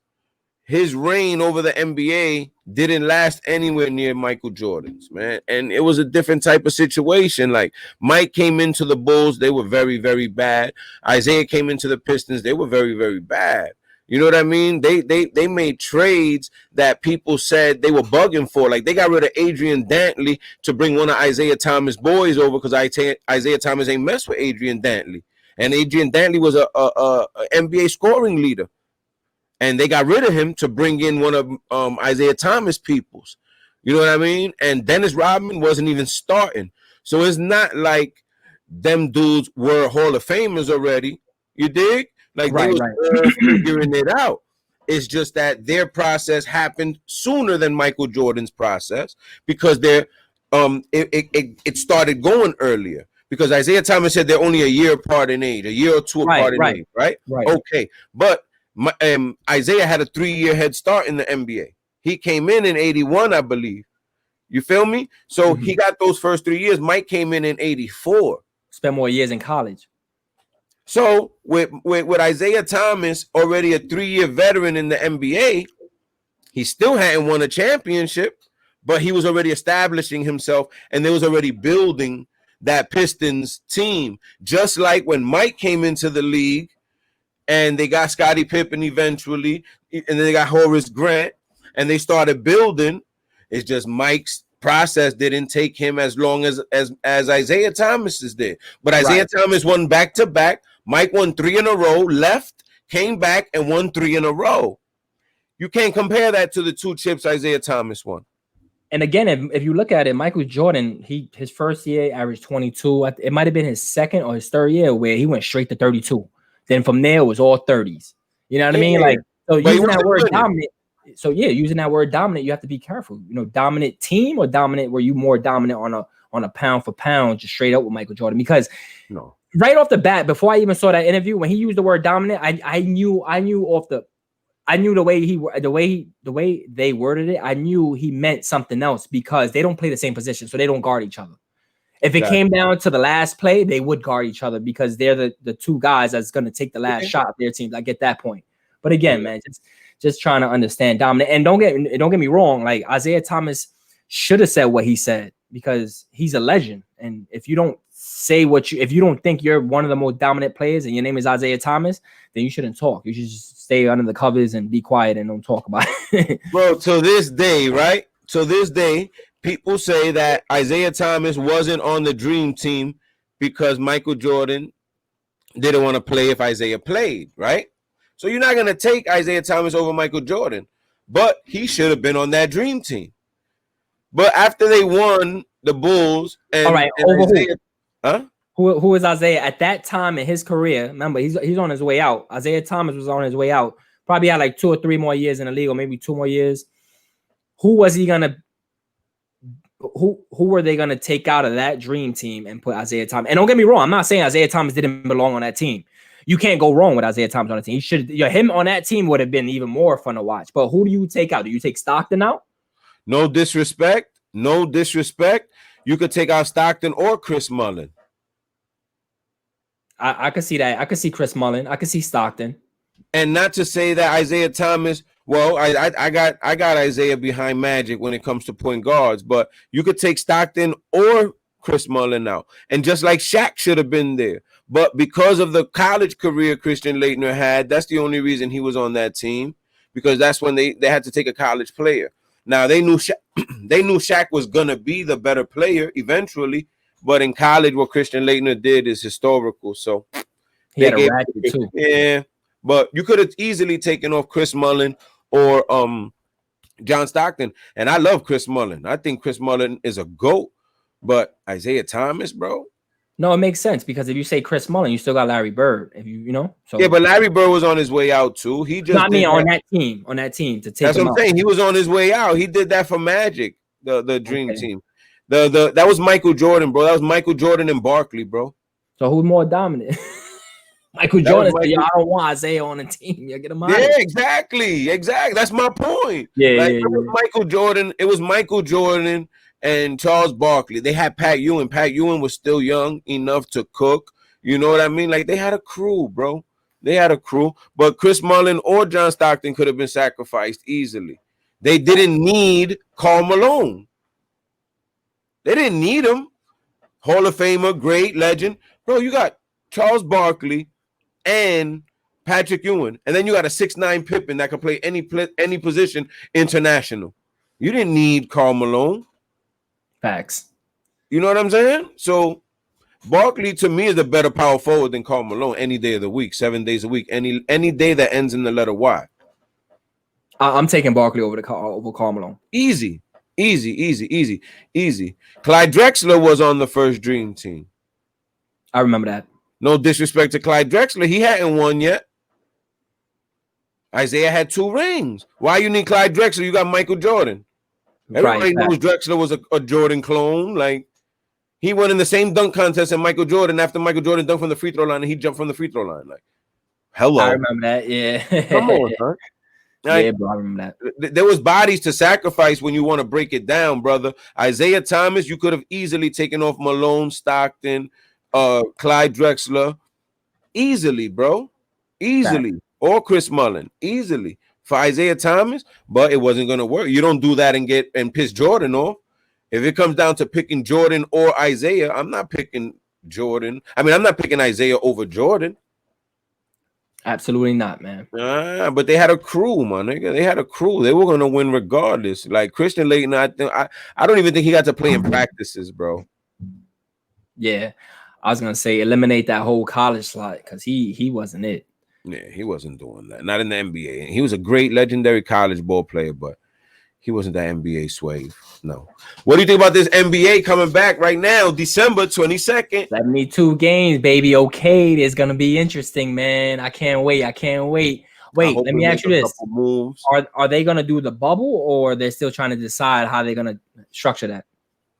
his reign over the NBA didn't last anywhere near Michael Jordan's, man. And it was a different type of situation. Like, Mike came into the Bulls, they were very, very bad. Isaiah came into the Pistons, they were very, very bad. You know what I mean? They made trades that people said they were bugging for. Like, they got rid of Adrian Dantley to bring one of Isaiah Thomas' boys over because Isaiah Thomas ain't messed with Adrian Dantley. And Adrian Dantley was a NBA scoring leader. And they got rid of him to bring in one of Isaiah Thomas' peoples. You know what I mean? And Dennis Rodman wasn't even starting. So it's not like them dudes were Hall of Famers already. You dig? Like, they was all figuring it out. It's just that their process happened sooner than Michael Jordan's process because it started going earlier. Because Isaiah Thomas said they're only a year apart in age, a year or 2 apart in age, right? Okay, but Isaiah had a 3-year head start in the NBA. He came in 81, I believe. You feel me? So he got those first 3 years. Mike came in 84. Spent more years in college. So with Isaiah Thomas, already a 3-year veteran in the NBA, he still hadn't won a championship, but he was already establishing himself, and they was already building that Pistons team. Just like when Mike came into the league, and they got Scottie Pippen eventually, and then they got Horace Grant, and they started building. It's just Mike's process didn't take him as long as Isaiah Thomas's did. But Isaiah Thomas won back-to-back. Mike won 3 in a row, left, came back, and won 3 in a row. You can't compare that to the 2 chips Isaiah Thomas won. And again, if you look at it, Michael Jordan, his first year averaged 22. It might have been his second or his third year where he went straight to 32. Then from there, it was all 30s. You know what I mean? Like, so using that word dominant. So yeah, using that word dominant, you have to be careful. You know, dominant team or dominant, were you more dominant on a pound for pound, just straight up with Michael Jordan? Because right off the bat, before I even saw that interview, when he used the word dominant, I knew the way they worded it, I knew he meant something else because they don't play the same position, so they don't guard each other. If it came down to the last play, they would guard each other because they're the 2 guys that's going to take the last shot of their team. I get that point. But again, man, just trying to understand dominant. And don't get me wrong, like Isaiah Thomas should have said what he said because he's a legend. And if you don't say if you don't think you're one of the most dominant players and your name is Isaiah Thomas, then you shouldn't talk. You should just stay under the covers and be quiet and don't talk about it. Bro, to this day, right? To this day, people say that Isaiah Thomas wasn't on the dream team because Michael Jordan didn't want to play if Isaiah played, right? So you're not going to take Isaiah Thomas over Michael Jordan, but he should have been on that dream team. But after they won the Bulls and, all right, and Isaiah, who is Isaiah at that time in his career? Remember, he's on his way out. Isaiah Thomas was on his way out. Probably had like 2 or 3 more years in the league, or maybe 2 more years. Who was he gonna? Who were they gonna take out of that dream team and put Isaiah Thomas? And don't get me wrong, I'm not saying Isaiah Thomas didn't belong on that team. You can't go wrong with Isaiah Thomas on the team. He should, him on that team would have been even more fun to watch. But who do you take out? Do you take Stockton out? No disrespect. No disrespect. You could take out Stockton or Chris Mullin. I could see that. I could see Chris Mullin. I could see Stockton. And not to say that Isaiah Thomas, well, I got Isaiah behind Magic when it comes to point guards, but you could take Stockton or Chris Mullin out. And just like Shaq should have been there. But because of the college career Christian Laettner had, that's the only reason he was on that team, because that's when they had to take a college player. Now, they knew Shaq was going to be the better player eventually, but in college, what Christian Laettner did is historical. So he had a racket too. Yeah, but you could have easily taken off Chris Mullin or John Stockton. And I love Chris Mullin. I think Chris Mullin is a GOAT, but Isaiah Thomas, bro. No, it makes sense because if you say Chris Mullin, you still got Larry Bird. If you know, so Yeah, but Larry Bird was on his way out too. He just not me did on that. that team to take That's him what I'm out. saying. He was on his way out. He did that for Magic, the Dream Okay. Team. The that was Michael Jordan, bro. That was Michael Jordan and Barkley, bro. So who's more dominant? Michael That was Jordan said, "Yo, Michael. I don't want Isaiah on the team. You get him out Yeah, of here." exactly. That's my point. Yeah, Like yeah, it was yeah. Michael Jordan. It was Michael Jordan and Charles Barkley. They had Pat Ewing. Pat Ewing was still young enough to cook. You know what I mean? Like they had a crew, bro. They had a crew. But Chris Mullin or John Stockton could have been sacrificed easily. They didn't need Karl Malone. They didn't need him. Hall of Famer, great legend. Bro, you got Charles Barkley and Patrick Ewing, and then you got a 6'9" Pippen that can play any position international. You didn't need Karl Malone. Facts. You know what I'm saying? So Barkley to me is a better power forward than Karl Malone any day of the week, 7 days a week, any day that ends in the letter Y. I'm taking Barkley over Karl Malone. Easy. Clyde Drexler was on the first Dream Team. I remember that. No disrespect to Clyde Drexler, he hadn't won yet. Isaiah had 2 rings. Why you need Clyde Drexler? You got Michael Jordan. Everybody knows Drexler was a Jordan clone. Like he won in the same dunk contest as Michael Jordan after Michael Jordan dunked from the free throw line and he jumped from the free throw line. Like, hello. I remember that. Yeah. Come on, son. Like, yeah, bro, I remember that. There was bodies to sacrifice when you want to break it down, brother. Isaiah Thomas, you could have easily taken off Malone, Stockton, Clyde Drexler. Easily, bro. Easily. Or Chris Mullin. Easily. For Isaiah Thomas, but it wasn't going to work. You don't do that and piss Jordan off. If it comes down to picking Jordan or Isaiah, I'm not picking Jordan. I mean, I'm not picking Isaiah over Jordan. Absolutely not, man. But they had a crew, my nigga. They had a crew. They were gonna win regardless. Like Christian Laettner, I don't even think he got to play in practices, bro. Yeah, I was gonna say eliminate that whole college slot because he wasn't it. Yeah, he wasn't doing that. Not in the NBA. He was a great, legendary college ball player, but he wasn't that NBA swave. No. What do you think about this NBA coming back right now, December 22nd? 72 games, baby. Okay, it's gonna be interesting, man. I can't wait. Wait, let me ask you this: Are they gonna do the bubble, or they're still trying to decide how they're gonna structure that?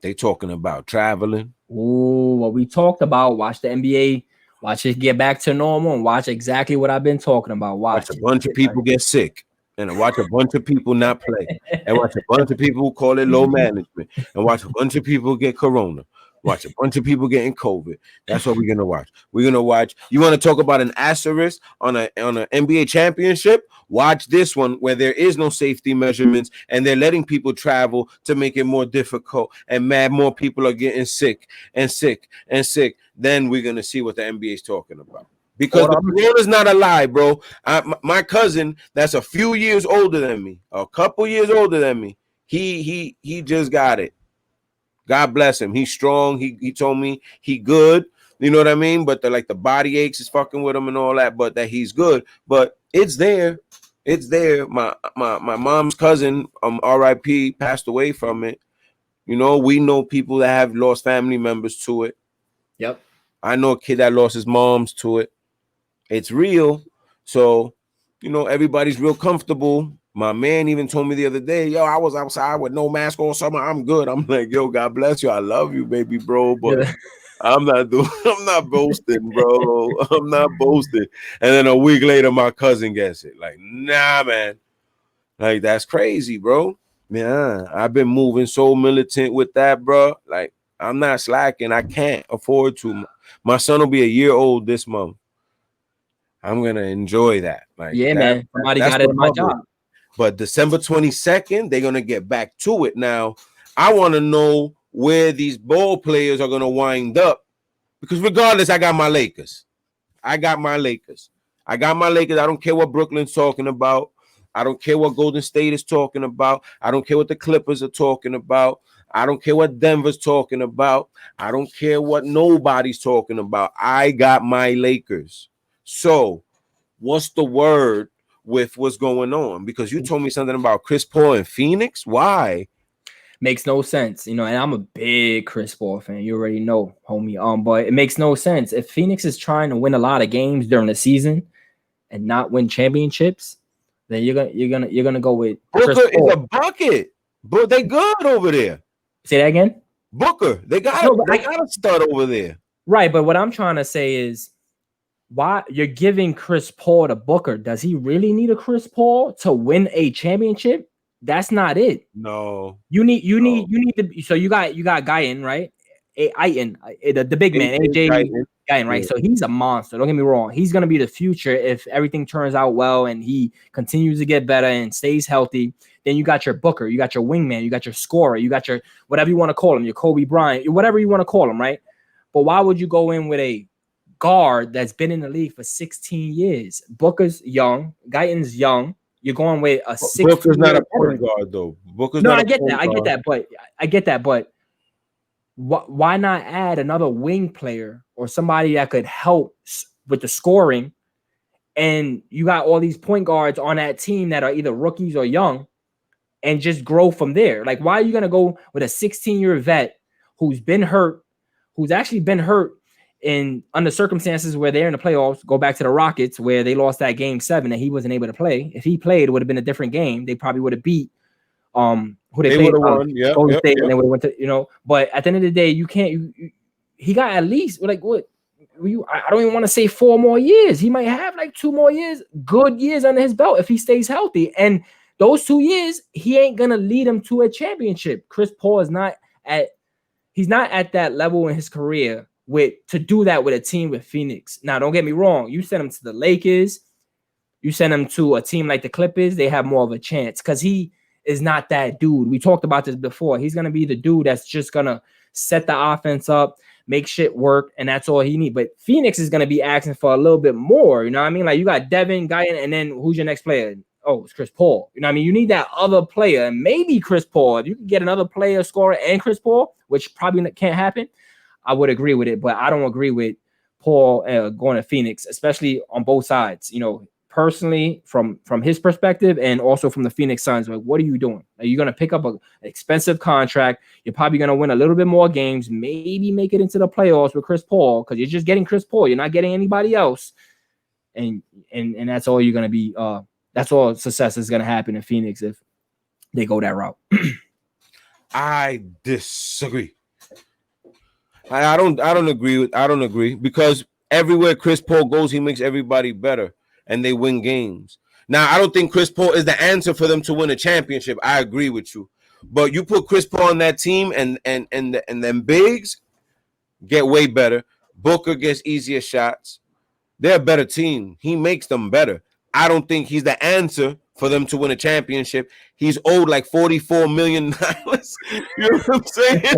They talking about traveling. Ooh, what we talked about. Watch the NBA. Watch it get back to normal, and watch exactly what I've been talking about. Watch a bunch of people get sick. And watch a bunch of people not play. And watch a bunch of people call it low management. And watch a bunch of people get corona. Watch a bunch of people getting COVID. That's what we're gonna watch. We're gonna watch. You want to talk about an asterisk on an NBA championship? Watch this one where there is no safety measurements and they're letting people travel to make it more difficult. And more people are getting sick. Then we're gonna see what the NBA is talking about. Because the corona is not a lie, bro. My cousin, that's a few years older than me, a couple years older than me. He just got it. God bless him. He's strong. He told me he good. You know what I mean? But the body aches is fucking with him and all that. But that he's good. But it's there. It's there. My mom's cousin, R.I.P., passed away from it. You know, we know people that have lost family members to it. Yep. I know a kid that lost his moms to it. It's real. So, you know, everybody's real comfortable. My man even told me the other day, yo, I was outside with no mask on summer. I'm good. I'm like, yo, God bless you. I love you, baby, bro. But I'm not boasting, bro. I'm not boasting. And then a week later, my cousin gets it. Like, nah, man. Like, that's crazy, bro. Yeah, I've been moving so militant with that, bro. Like, I'm not slacking. I can't afford to. My son will be a year old this month. I'm gonna enjoy that. Like, yeah, man. Somebody got it in my job. But December 22nd, they're gonna get back to it. Now, I want to know where these ball players are gonna wind up, because regardless, I got my Lakers. I don't care what Brooklyn's talking about. I don't care what Golden State is talking about. I don't care what the Clippers are talking about. I don't care what Denver's talking about. I don't care what nobody's talking about. I got my Lakers. So, what's the word with what's going on? Because you told me something about Chris Paul and Phoenix. Why? Makes no sense, you know. And I'm a big Chris Paul fan. You already know, homie. But it makes no sense if Phoenix is trying to win a lot of games during the season and not win championships. Then you're gonna go with Chris Booker is Paul. a bucket, but they good over there. Say that again. Booker, they got No, but a stud over there. Right, but what I'm trying to say is, why you're giving Chris Paul to Booker? Does he really need a Chris Paul to win a championship? That's not it. No, You need to. So you got Guyton, right? Aiton, the big man, AJ Guyton, right? Yeah. So he's a monster. Don't get me wrong. He's gonna be the future if everything turns out well and he continues to get better and stays healthy. Then you got your Booker, you got your wingman, you got your scorer, you got your whatever you want to call him, your Kobe Bryant, whatever you want to call him, right? But why would you go in with a guard that's been in the league for 16 years? Booker's young, Guyton's young. You're going with a 16. Booker's not a point guard though. Booker's not. I get that, but why not add another wing player or somebody that could help with the scoring? And you got all these point guards on that team that are either rookies or young, and just grow from there. Like, why are you gonna go with a 16-year vet who's been hurt, who's actually been hurt in under circumstances where they're in the playoffs? Go back to the Rockets where they lost that game 7 and he wasn't able to play. If he played, it would have been a different game. They probably would have beat who they played. Won. Golden State, and they would have went to, you know. But at the end of the day, you can't. He got at least like what? I don't even want to say 4 more years. He might have like 2 more years, good years under his belt if he stays healthy. And those 2 years, he ain't gonna lead him to a championship. Chris Paul is not at that level in his career to do that with a team with Phoenix. Now, don't get me wrong. You send him to the Lakers, you send him to a team like the Clippers, they have more of a chance because he is not that dude. We talked about this before. He's gonna be the dude that's just gonna set the offense up, make shit work, and that's all he needs. But Phoenix is gonna be asking for a little bit more. You know what I mean? Like, you got Devin, Guyton, and then who's your next player? Oh, it's Chris Paul. You know what I mean? You need that other player, and maybe Chris Paul. If you can get another player, scorer, and Chris Paul, which probably can't happen, I would agree with it. But I don't agree with Paul going to Phoenix, especially on both sides. You know, personally, from his perspective, and also from the Phoenix Suns. Like, what are you doing? Are you going to pick up an expensive contract? You're probably going to win a little bit more games, maybe make it into the playoffs with Chris Paul, because you're just getting Chris Paul. You're not getting anybody else, and that's all you're going to be. That's all success is going to happen in Phoenix if they go that route. I disagree. I don't agree because everywhere Chris Paul goes, he makes everybody better and they win games. Now, I don't think Chris Paul is the answer for them to win a championship. I agree with you. But you put Chris Paul on that team and them bigs get way better. Booker gets easier shots. They're a better team. He makes them better. I don't think he's the answer for them to win a championship. He's owed like $44 million. You know what I'm saying?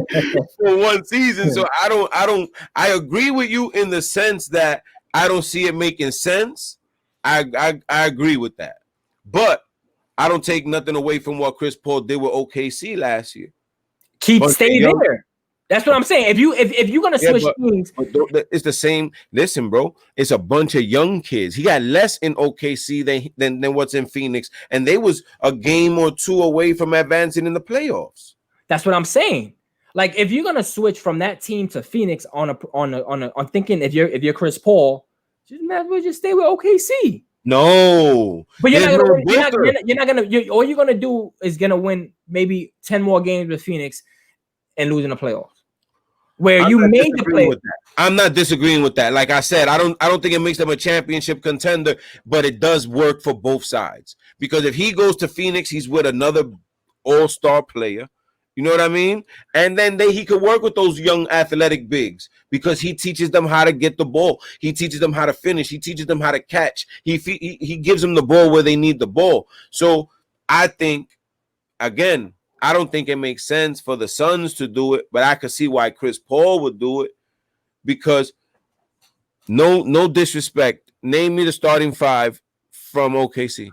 For one season. So I agree with you in the sense that I don't see it making sense. I agree with that. But I don't take nothing away from what Chris Paul did with OKC last year. Stay there. That's what I'm saying. If you're gonna switch teams, it's the same. Listen, bro, it's a bunch of young kids. He got less in OKC than what's in Phoenix, and they was a game or 2 away from advancing in the playoffs. That's what I'm saying. Like, if you're gonna switch from that team to Phoenix on thinking if you're Chris Paul, just stay with OKC. No, but you're all you're gonna do is gonna win maybe 10 more games with Phoenix and lose in the playoffs. Where you made the play. I'm not disagreeing with that. Like I said, I don't think it makes them a championship contender, but it does work for both sides. Because if he goes to Phoenix, he's with another all-star player. You know what I mean? And then he could work with those young athletic bigs because he teaches them how to get the ball. He teaches them how to finish. He teaches them how to catch. He gives them the ball where they need the ball. So I think, again, I don't think it makes sense for the Suns to do it, but I could see why Chris Paul would do it because no disrespect. Name me the starting 5 from OKC.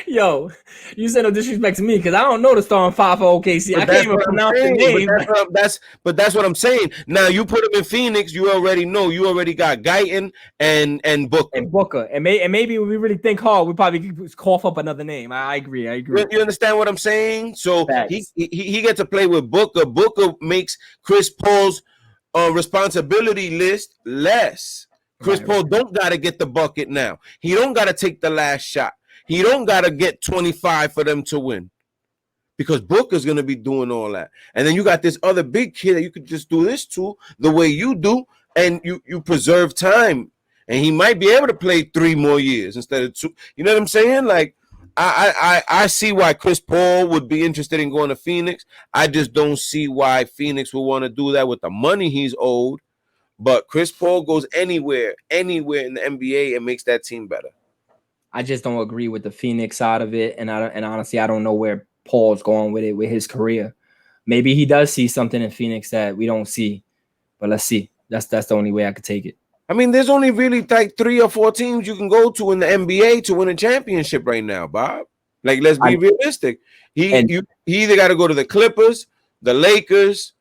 Yo, you said no disrespect to me because I don't know the starting five for OKC. But I can't that's even what I'm pronounce the saying. name. That's what I'm saying. Now you put him in Phoenix, you already know. You already got Guyton and Booker. And Booker. And maybe when we really think hard, we probably could cough up another name. I agree. You understand what I'm saying? So Facts. he gets to play with Booker. Booker makes Chris Paul's responsibility list less. Chris Paul don't got to get the bucket now. He don't got to take the last shot. He don't got to get 25 for them to win. Because Booker's going to be doing all that. And then you got this other big kid that you could just do this to the way you do, and you preserve time. And he might be able to play 3 more years instead of 2. You know what I'm saying? Like, I see why Chris Paul would be interested in going to Phoenix. I just don't see why Phoenix would want to do that with the money he's owed. But Chris Paul goes anywhere in the NBA and makes that team better. I just don't agree with the Phoenix side of it. And honestly, I don't know where Paul's going with it with his career. Maybe he does see something in Phoenix that we don't see, but let's see. That's the only way I could take it. I mean, there's only really like 3 or 4 teams you can go to in the NBA to win a championship right now, Bob. Like, let's be realistic. He either got to go to the Clippers, the Lakers,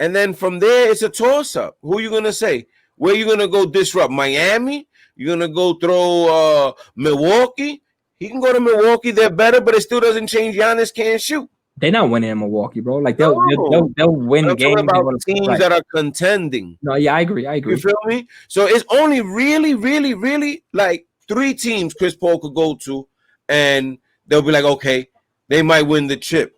and then from there it's a toss-up. Who are you gonna say? Where you gonna go disrupt? Miami? You're gonna go throw Milwaukee? He can go to Milwaukee. They're better, but it still doesn't change. Giannis can't shoot. They're not winning in Milwaukee, bro. Like they'll win games about teams that are contending. No, yeah, I agree. You feel me? So it's only really like 3 teams Chris Paul could go to, and they'll be like, okay, they might win the chip.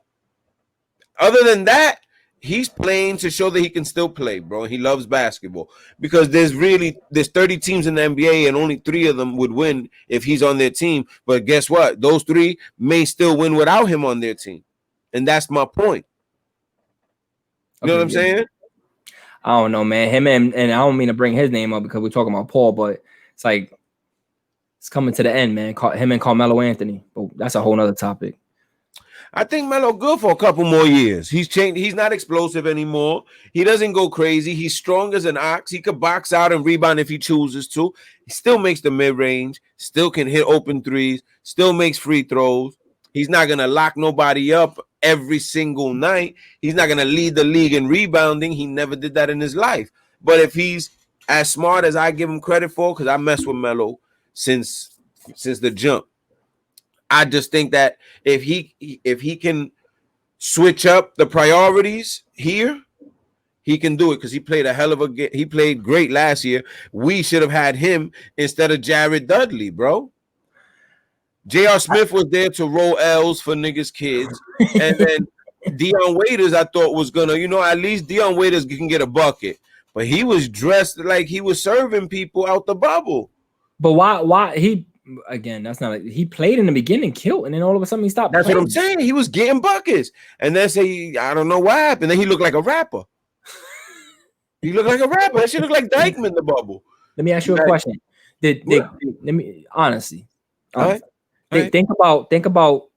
Other than that, he's playing to show that he can still play, bro. He loves basketball because there's 30 teams in the NBA and only 3 of them would win if he's on their team. But guess what? Those 3 may still win without him on their team. And that's my point. You know what I'm saying? I don't know, man. Him and I don't mean to bring his name up because we're talking about Paul, but it's like it's coming to the end, man. Him and Carmelo Anthony. But that's a whole nother topic. I think Melo good for a couple more years. He's changed. He's not explosive anymore. He doesn't go crazy. He's strong as an ox. He could box out and rebound if he chooses to. He still makes the mid-range, still can hit open threes, still makes free throws. He's not going to lock nobody up every single night. He's not going to lead the league in rebounding. He never did that in his life. But if he's as smart as I give him credit for, because I mess with Melo since the jump, I just think that if he can switch up the priorities here, he can do it because he played a hell of a game. He played great last year. We should have had him instead of Jared Dudley, bro. J.R. Smith was there to roll L's for niggas' kids. And then Dion Waiters, I thought was gonna, at least Dion Waiters can get a bucket. But he was dressed like he was serving people out the bubble. But why he again, that's not he played in the beginning, killed, and then all of a sudden he stopped. That's playing. What I'm saying. He was getting buckets. And then I don't know what happened. Then he looked like a rapper. He looked like a rapper. That shit looked like DYCKMAN the bubble. Let me ask you a question. Let me honestly. Think about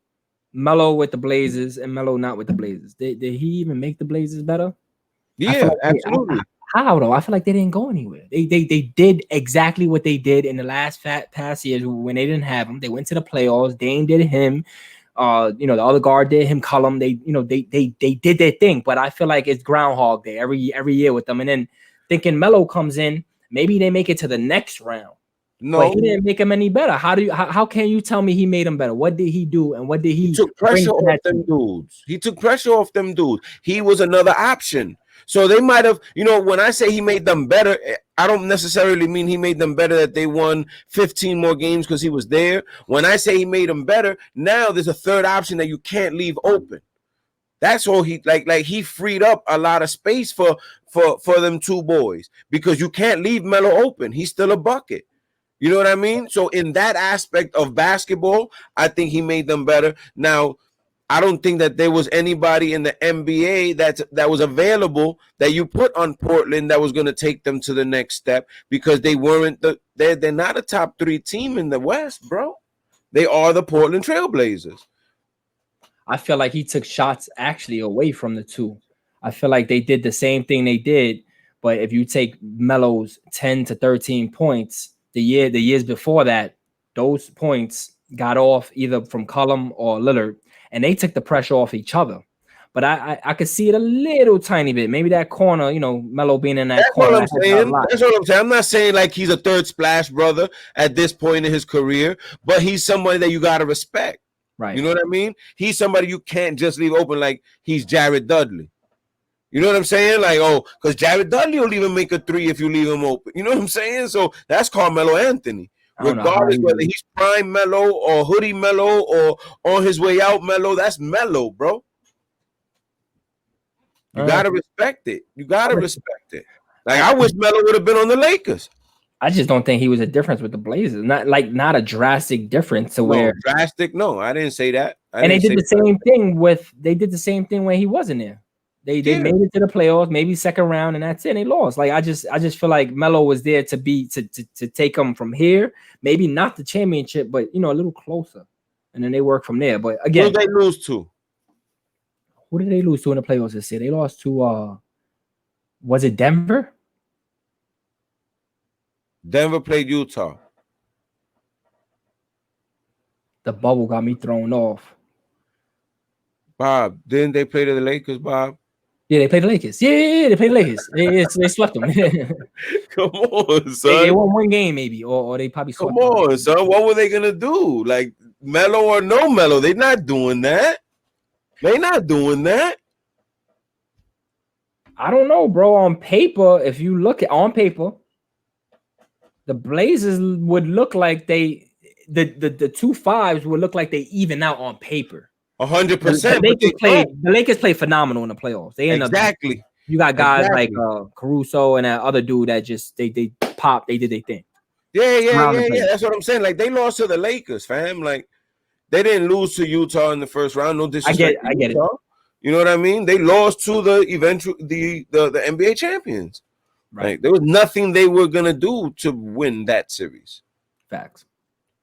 Melo with the Blazers and Melo not with the Blazers. Did he even make the Blazers better? Yeah, absolutely. How though? I feel like they didn't go anywhere. They did exactly what they did in the last past years when they didn't have him. They went to the playoffs. Dame did him. The other guard did him. Cullum. They did their thing. But I feel like it's Groundhog Day every year with them. And then thinking Melo comes in, maybe they make it to the next round. No, but he didn't make him any better. How can you tell me he made him better? What did he do? And what did he took pressure off them dudes? He took pressure off them dudes. He was another option. So they might have, when I say he made them better, I don't necessarily mean he made them better that they won 15 more games because he was there. When I say he made them better, now there's a third option that you can't leave open. That's all he like he freed up a lot of space for them 2 boys because you can't leave Melo open. He's still a bucket. You know what I mean? So in that aspect of basketball, I think he made them better. Now, I don't think that there was anybody in the NBA that was available that you put on Portland that was going to take them to the next step because they weren't they're not a top 3 team in the West, bro. They are the Portland Trailblazers. I feel like he took shots actually away from the 2. I feel like they did the same thing they did, but if you take Melo's 10 to 13 points, the years before that, those points got off either from Cullum or Lillard, and they took the pressure off each other. But I could see it a little tiny bit. Maybe that corner, Melo being in that That's corner, what I'm that helped out a saying. lot. That's what I'm saying. I'm not saying like he's a third splash brother at this point in his career, but he's somebody that you gotta respect. Right. You know what I mean? He's somebody you can't just leave open like he's Jared Dudley. You know what I'm saying? Like, oh, because Jared Dudley will even make a three if you leave him open. You know what I'm saying? So that's Carmelo Anthony. I don't know how Regardless whether he's prime Melo or hoodie Melo or on his way out Melo, that's Melo, bro. You gotta respect it. You gotta respect it. Like I wish Melo would have been on the Lakers. I just don't think he was a difference with the Blazers. Not a drastic difference to where drastic. No, I didn't say that. And they did the same thing when he wasn't there. They made it to the playoffs, maybe second round, and that's it. They lost. Like I just feel like Melo was there to take them from here, maybe not the championship, but a little closer, and then they work from there. But again, who did they lose to? Who did they lose to in the playoffs this year? They lost to was it Denver? Denver played Utah. The bubble got me thrown off. Bob, didn't they play to the Lakers, Bob? Yeah, they played the Lakers. Yeah, they played the Lakers. They swept them. Come on, son. They won one game maybe, or they probably swept them. Come on, son. What were they gonna do? Like Melo or no Melo? They're not doing that. They're not doing that. I don't know, bro. On paper, if you look at the Blazers would look like the 2 5s would look like they even out on paper. 100%. The Lakers play phenomenal in the playoffs. They end exactly. Up, you got guys like Caruso and that other dude that just they popped. They did their thing. Yeah. That's what I'm saying. Like they lost to the Lakers, fam. Like they didn't lose to Utah in the first round. No disrespect. I get it. You know what I mean? They lost to the NBA champions. Right. Like, there was nothing they were gonna do to win that series. Facts.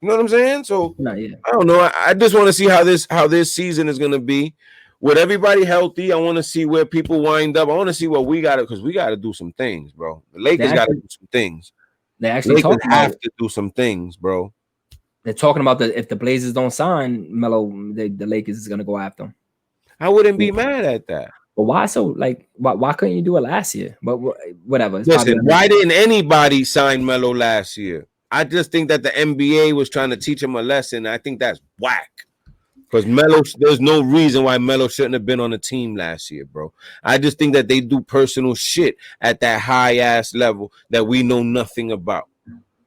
You know what I'm saying? So I don't know. I just want to see how this season is gonna be. With everybody healthy, I want to see where people wind up. I want to see what we got to, because we got to do some things, bro. The Lakers got to do some things. They actually have to do some things, bro. They're talking about if the Blazers don't sign Melo, the Lakers is gonna go after them. I wouldn't be mad at that. But why so? Like, why couldn't you do it last year? But whatever. Listen, why didn't anybody sign Melo last year? I just think that the NBA was trying to teach him a lesson. I think that's whack. Because Melo, there's no reason why Melo shouldn't have been on the team last year, bro. I just think that they do personal shit at that high-ass level that we know nothing about.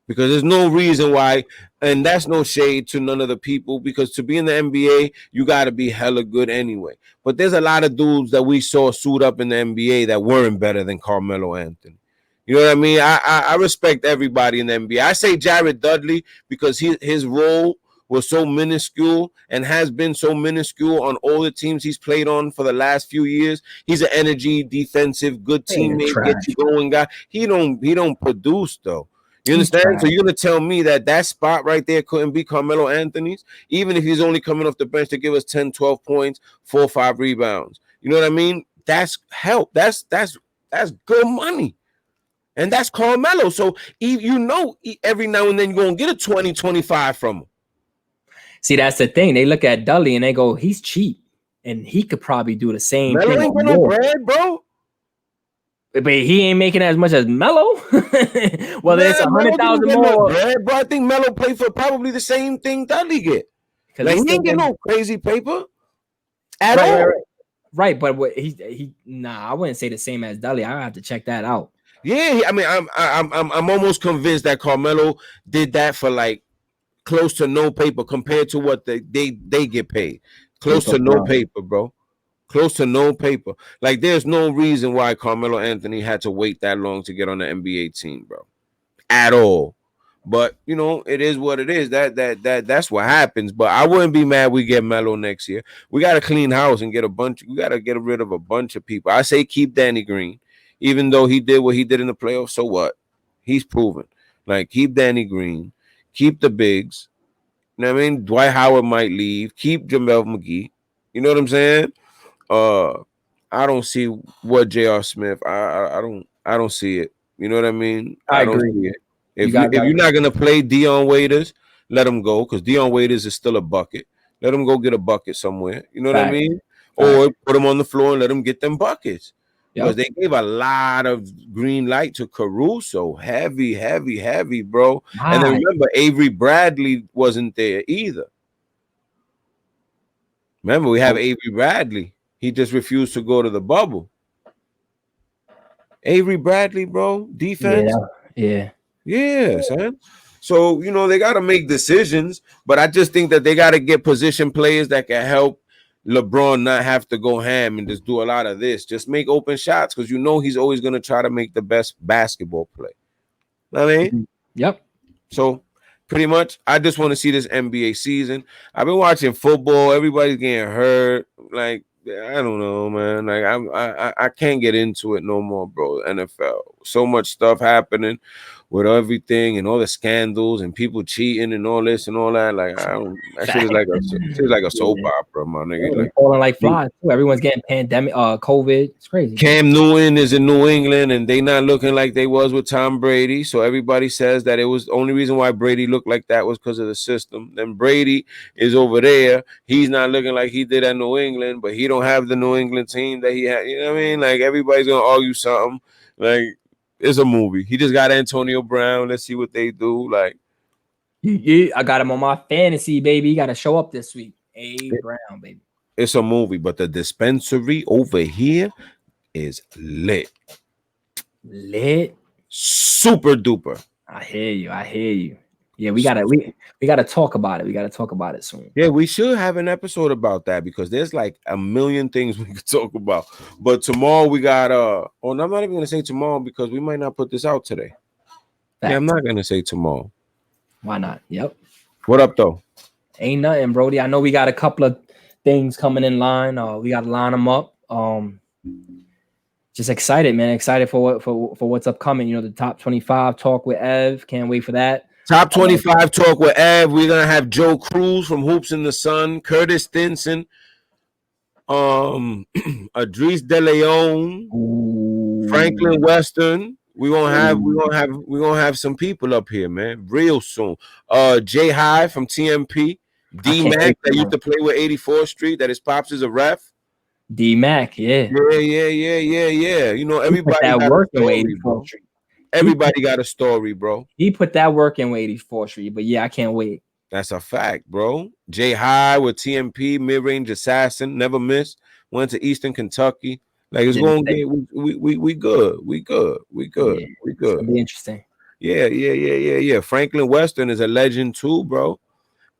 Because there's no reason why, and that's no shade to none of the people, because to be in the NBA, you got to be hella good anyway. But there's a lot of dudes that we saw suit up in the NBA that weren't better than Carmelo Anthony. You know what I mean? I respect everybody in the NBA. I say Jared Dudley because his role was so minuscule and has been so minuscule on all the teams he's played on for the last few years. He's an energy, defensive, good teammate, get you going guy. He don't produce though. You understand? So you're gonna tell me that spot right there couldn't be Carmelo Anthony's, even if he's only coming off the bench to give us 10, 12 points, 4 or 5 rebounds. You know what I mean? That's help. That's good money. And that's Carmelo. So every now and then you're gonna get a 20, 25 from him. See, that's the thing. They look at Dudley and they go, he's cheap, and he could probably do the same Melo thing. Ain't got no bread, bro. But he ain't making as much as Melo. Well, there's 100,000 more. Bread, bro. I think Melo played for probably the same thing Dudley get. Like he ain't get no crazy paper at all. Right, but I wouldn't say the same as Dudley. I have to check that out. Yeah, I mean, I'm almost convinced that Carmelo did that for like close to no paper compared to what they get paid. Close to no paper, bro. Close to no paper. Like there's no reason why Carmelo Anthony had to wait that long to get on the NBA team, bro. At all. But it is what it is. That's what happens. But I wouldn't be mad we get Melo next year. We got to clean house and we got to get rid of a bunch of people. I say keep Danny Green. Even though he did what he did in the playoffs, so what? He's proven. Like, keep Danny Green. Keep the bigs. You know what I mean? Dwight Howard might leave. Keep JaVale McGee. You know what I'm saying? I don't see what J.R. Smith. I don't see it. You know what I mean? I agree. See it. If you're not gonna play Dion Waiters, let him go because Dion Waiters is still a bucket. Let him go get a bucket somewhere. You know what I Fact. mean? Fact. Or put him on the floor and let him get them buckets. Because Yep. they gave a lot of green light to Caruso. Heavy, bro. And then Why? remember, Avery Bradley wasn't there either. Remember, we have Avery Bradley. He just refused to go to the bubble. Avery Bradley, bro, defense. Yeah. Yeah, son. So, they got to make decisions, but I just think that they got to get position players that can help LeBron not have to go ham and just do a lot of this. Just make open shots because he's always going to try to make the best basketball play. Know what I mean? Yep. So, pretty much, I just want to see this NBA season. I've been watching football. Everybody's getting hurt. Like, I don't know, man. Like, I can't get into it no more, bro. NFL, so much stuff happening with everything and all the scandals and people cheating and all this and all that. Like, that shit is like a soap opera, my nigga. They're Like, falling like flies too. Everyone's getting pandemic, COVID. It's crazy. Cam Newton is in New England, and they not looking like they was with Tom Brady. So everybody says that it was the only reason why Brady looked like that was because of the system. Then Brady is over there. He's not looking like he did at New England, but he don't have the New England team that he had. You know what I mean? Like everybody's gonna argue something. Like it's a movie. He just got Antonio Brown. Let's see what they do. Like, I got him on my fantasy, baby. You got to show up this week. Brown, baby. It's a movie, but the dispensary over here is lit. Super duper. I hear you. Yeah, we gotta talk about it. We gotta talk about it soon. Yeah, we should have an episode about that because there's like a million things we could talk about. But tomorrow we got I'm not even gonna say tomorrow because we might not put this out today. Fact. Yeah, I'm not gonna say tomorrow. Why not? Yep. What up though? Ain't nothing, Brody. I know we got a couple of things coming in line. We gotta line them up. Just excited, man. Excited for what's upcoming. The top 25 talk with Ev. Can't wait for that. Top 25 talk with Ev. We're gonna have Joe Cruz from Hoops in the Sun, Curtis Stinson, Adrice DeLeon, Franklin Western. We're gonna have some people up here, man, real soon. Jay High from TMP, D Mac that used to play with 84th Street, that his pops is a ref. D Mac, yeah. Everybody got a story, bro. Everybody got a story, bro. He put that work in with 84th Street, but yeah, I can't wait. That's a fact, bro. Jay High with TMP, mid-range assassin, never missed. Went to Eastern Kentucky. Like it's gonna get we good. We good. Yeah, it's gonna be interesting. Yeah. Franklin Western is a legend too, bro.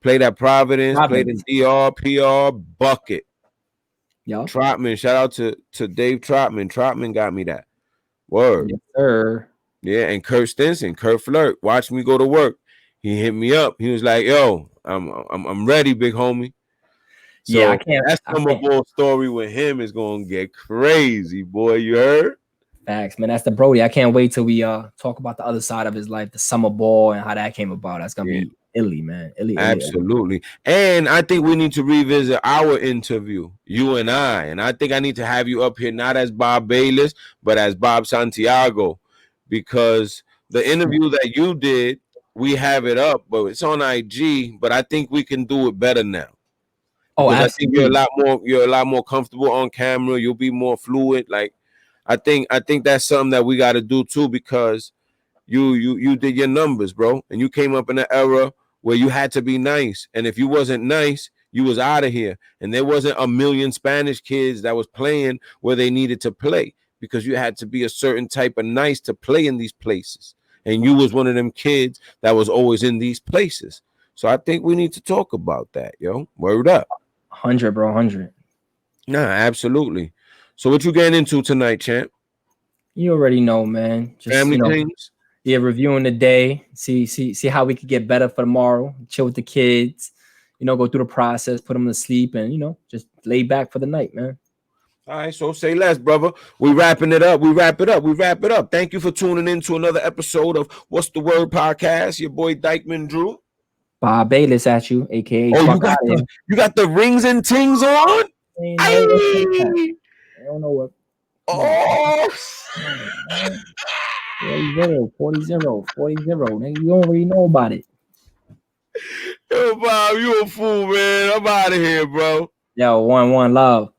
Played at Providence. Played in DR, PR, bucket. Yeah. Trotman, shout out to Dave Trotman. Trotman got me that. Word. Yes, sir. Yeah, and Kurt Stinson, Kurt Flirt, watched me go to work. He hit me up. He was like, "Yo, I'm ready, big homie." So yeah, I can't. That summer ball story with him is gonna get crazy, boy. You heard? Facts, man. That's the Brody. I can't wait till we talk about the other side of his life, the summer ball, and how that came about. That's gonna be illy, man. Illy, absolutely. And I think we need to revisit our interview, you and I think I need to have you up here not as Bob Bayless, but as Bob Santiago, because the interview that you did, we have it up, but it's on IG. But I think we can do it better now. Because I think you're a lot more comfortable on camera. You'll be more fluid. Like I think that's something that we got to do too, because you did your numbers, bro, and you came up in an era where you had to be nice, and if you wasn't nice, you was out of here, and there wasn't a million Spanish kids that was playing where they needed to play, because you had to be a certain type of nice to play in these places, and you was one of them kids that was always in these places. So I think we need to talk about that, yo. Word up. 100, bro, 100. Nah, absolutely. So what you getting into tonight, champ? You already know, man. Just family things. Yeah, reviewing the day, see how we could get better for tomorrow. Chill with the kids, go through the process, put them to sleep, and just lay back for the night, man. All right, so say less, brother. We wrapping it up. We wrap it up. Thank you for tuning in to another episode of What's the Word podcast. Your boy DYCKMAN Drew. Bob Bayless at you, aka. Oh, you got the rings and tings on. I don't know what. Oh. 40-0, 40-0. Nigga, you don't really know about it. Yo, Bob, you a fool, man. I'm out of here, bro. Yo, one love.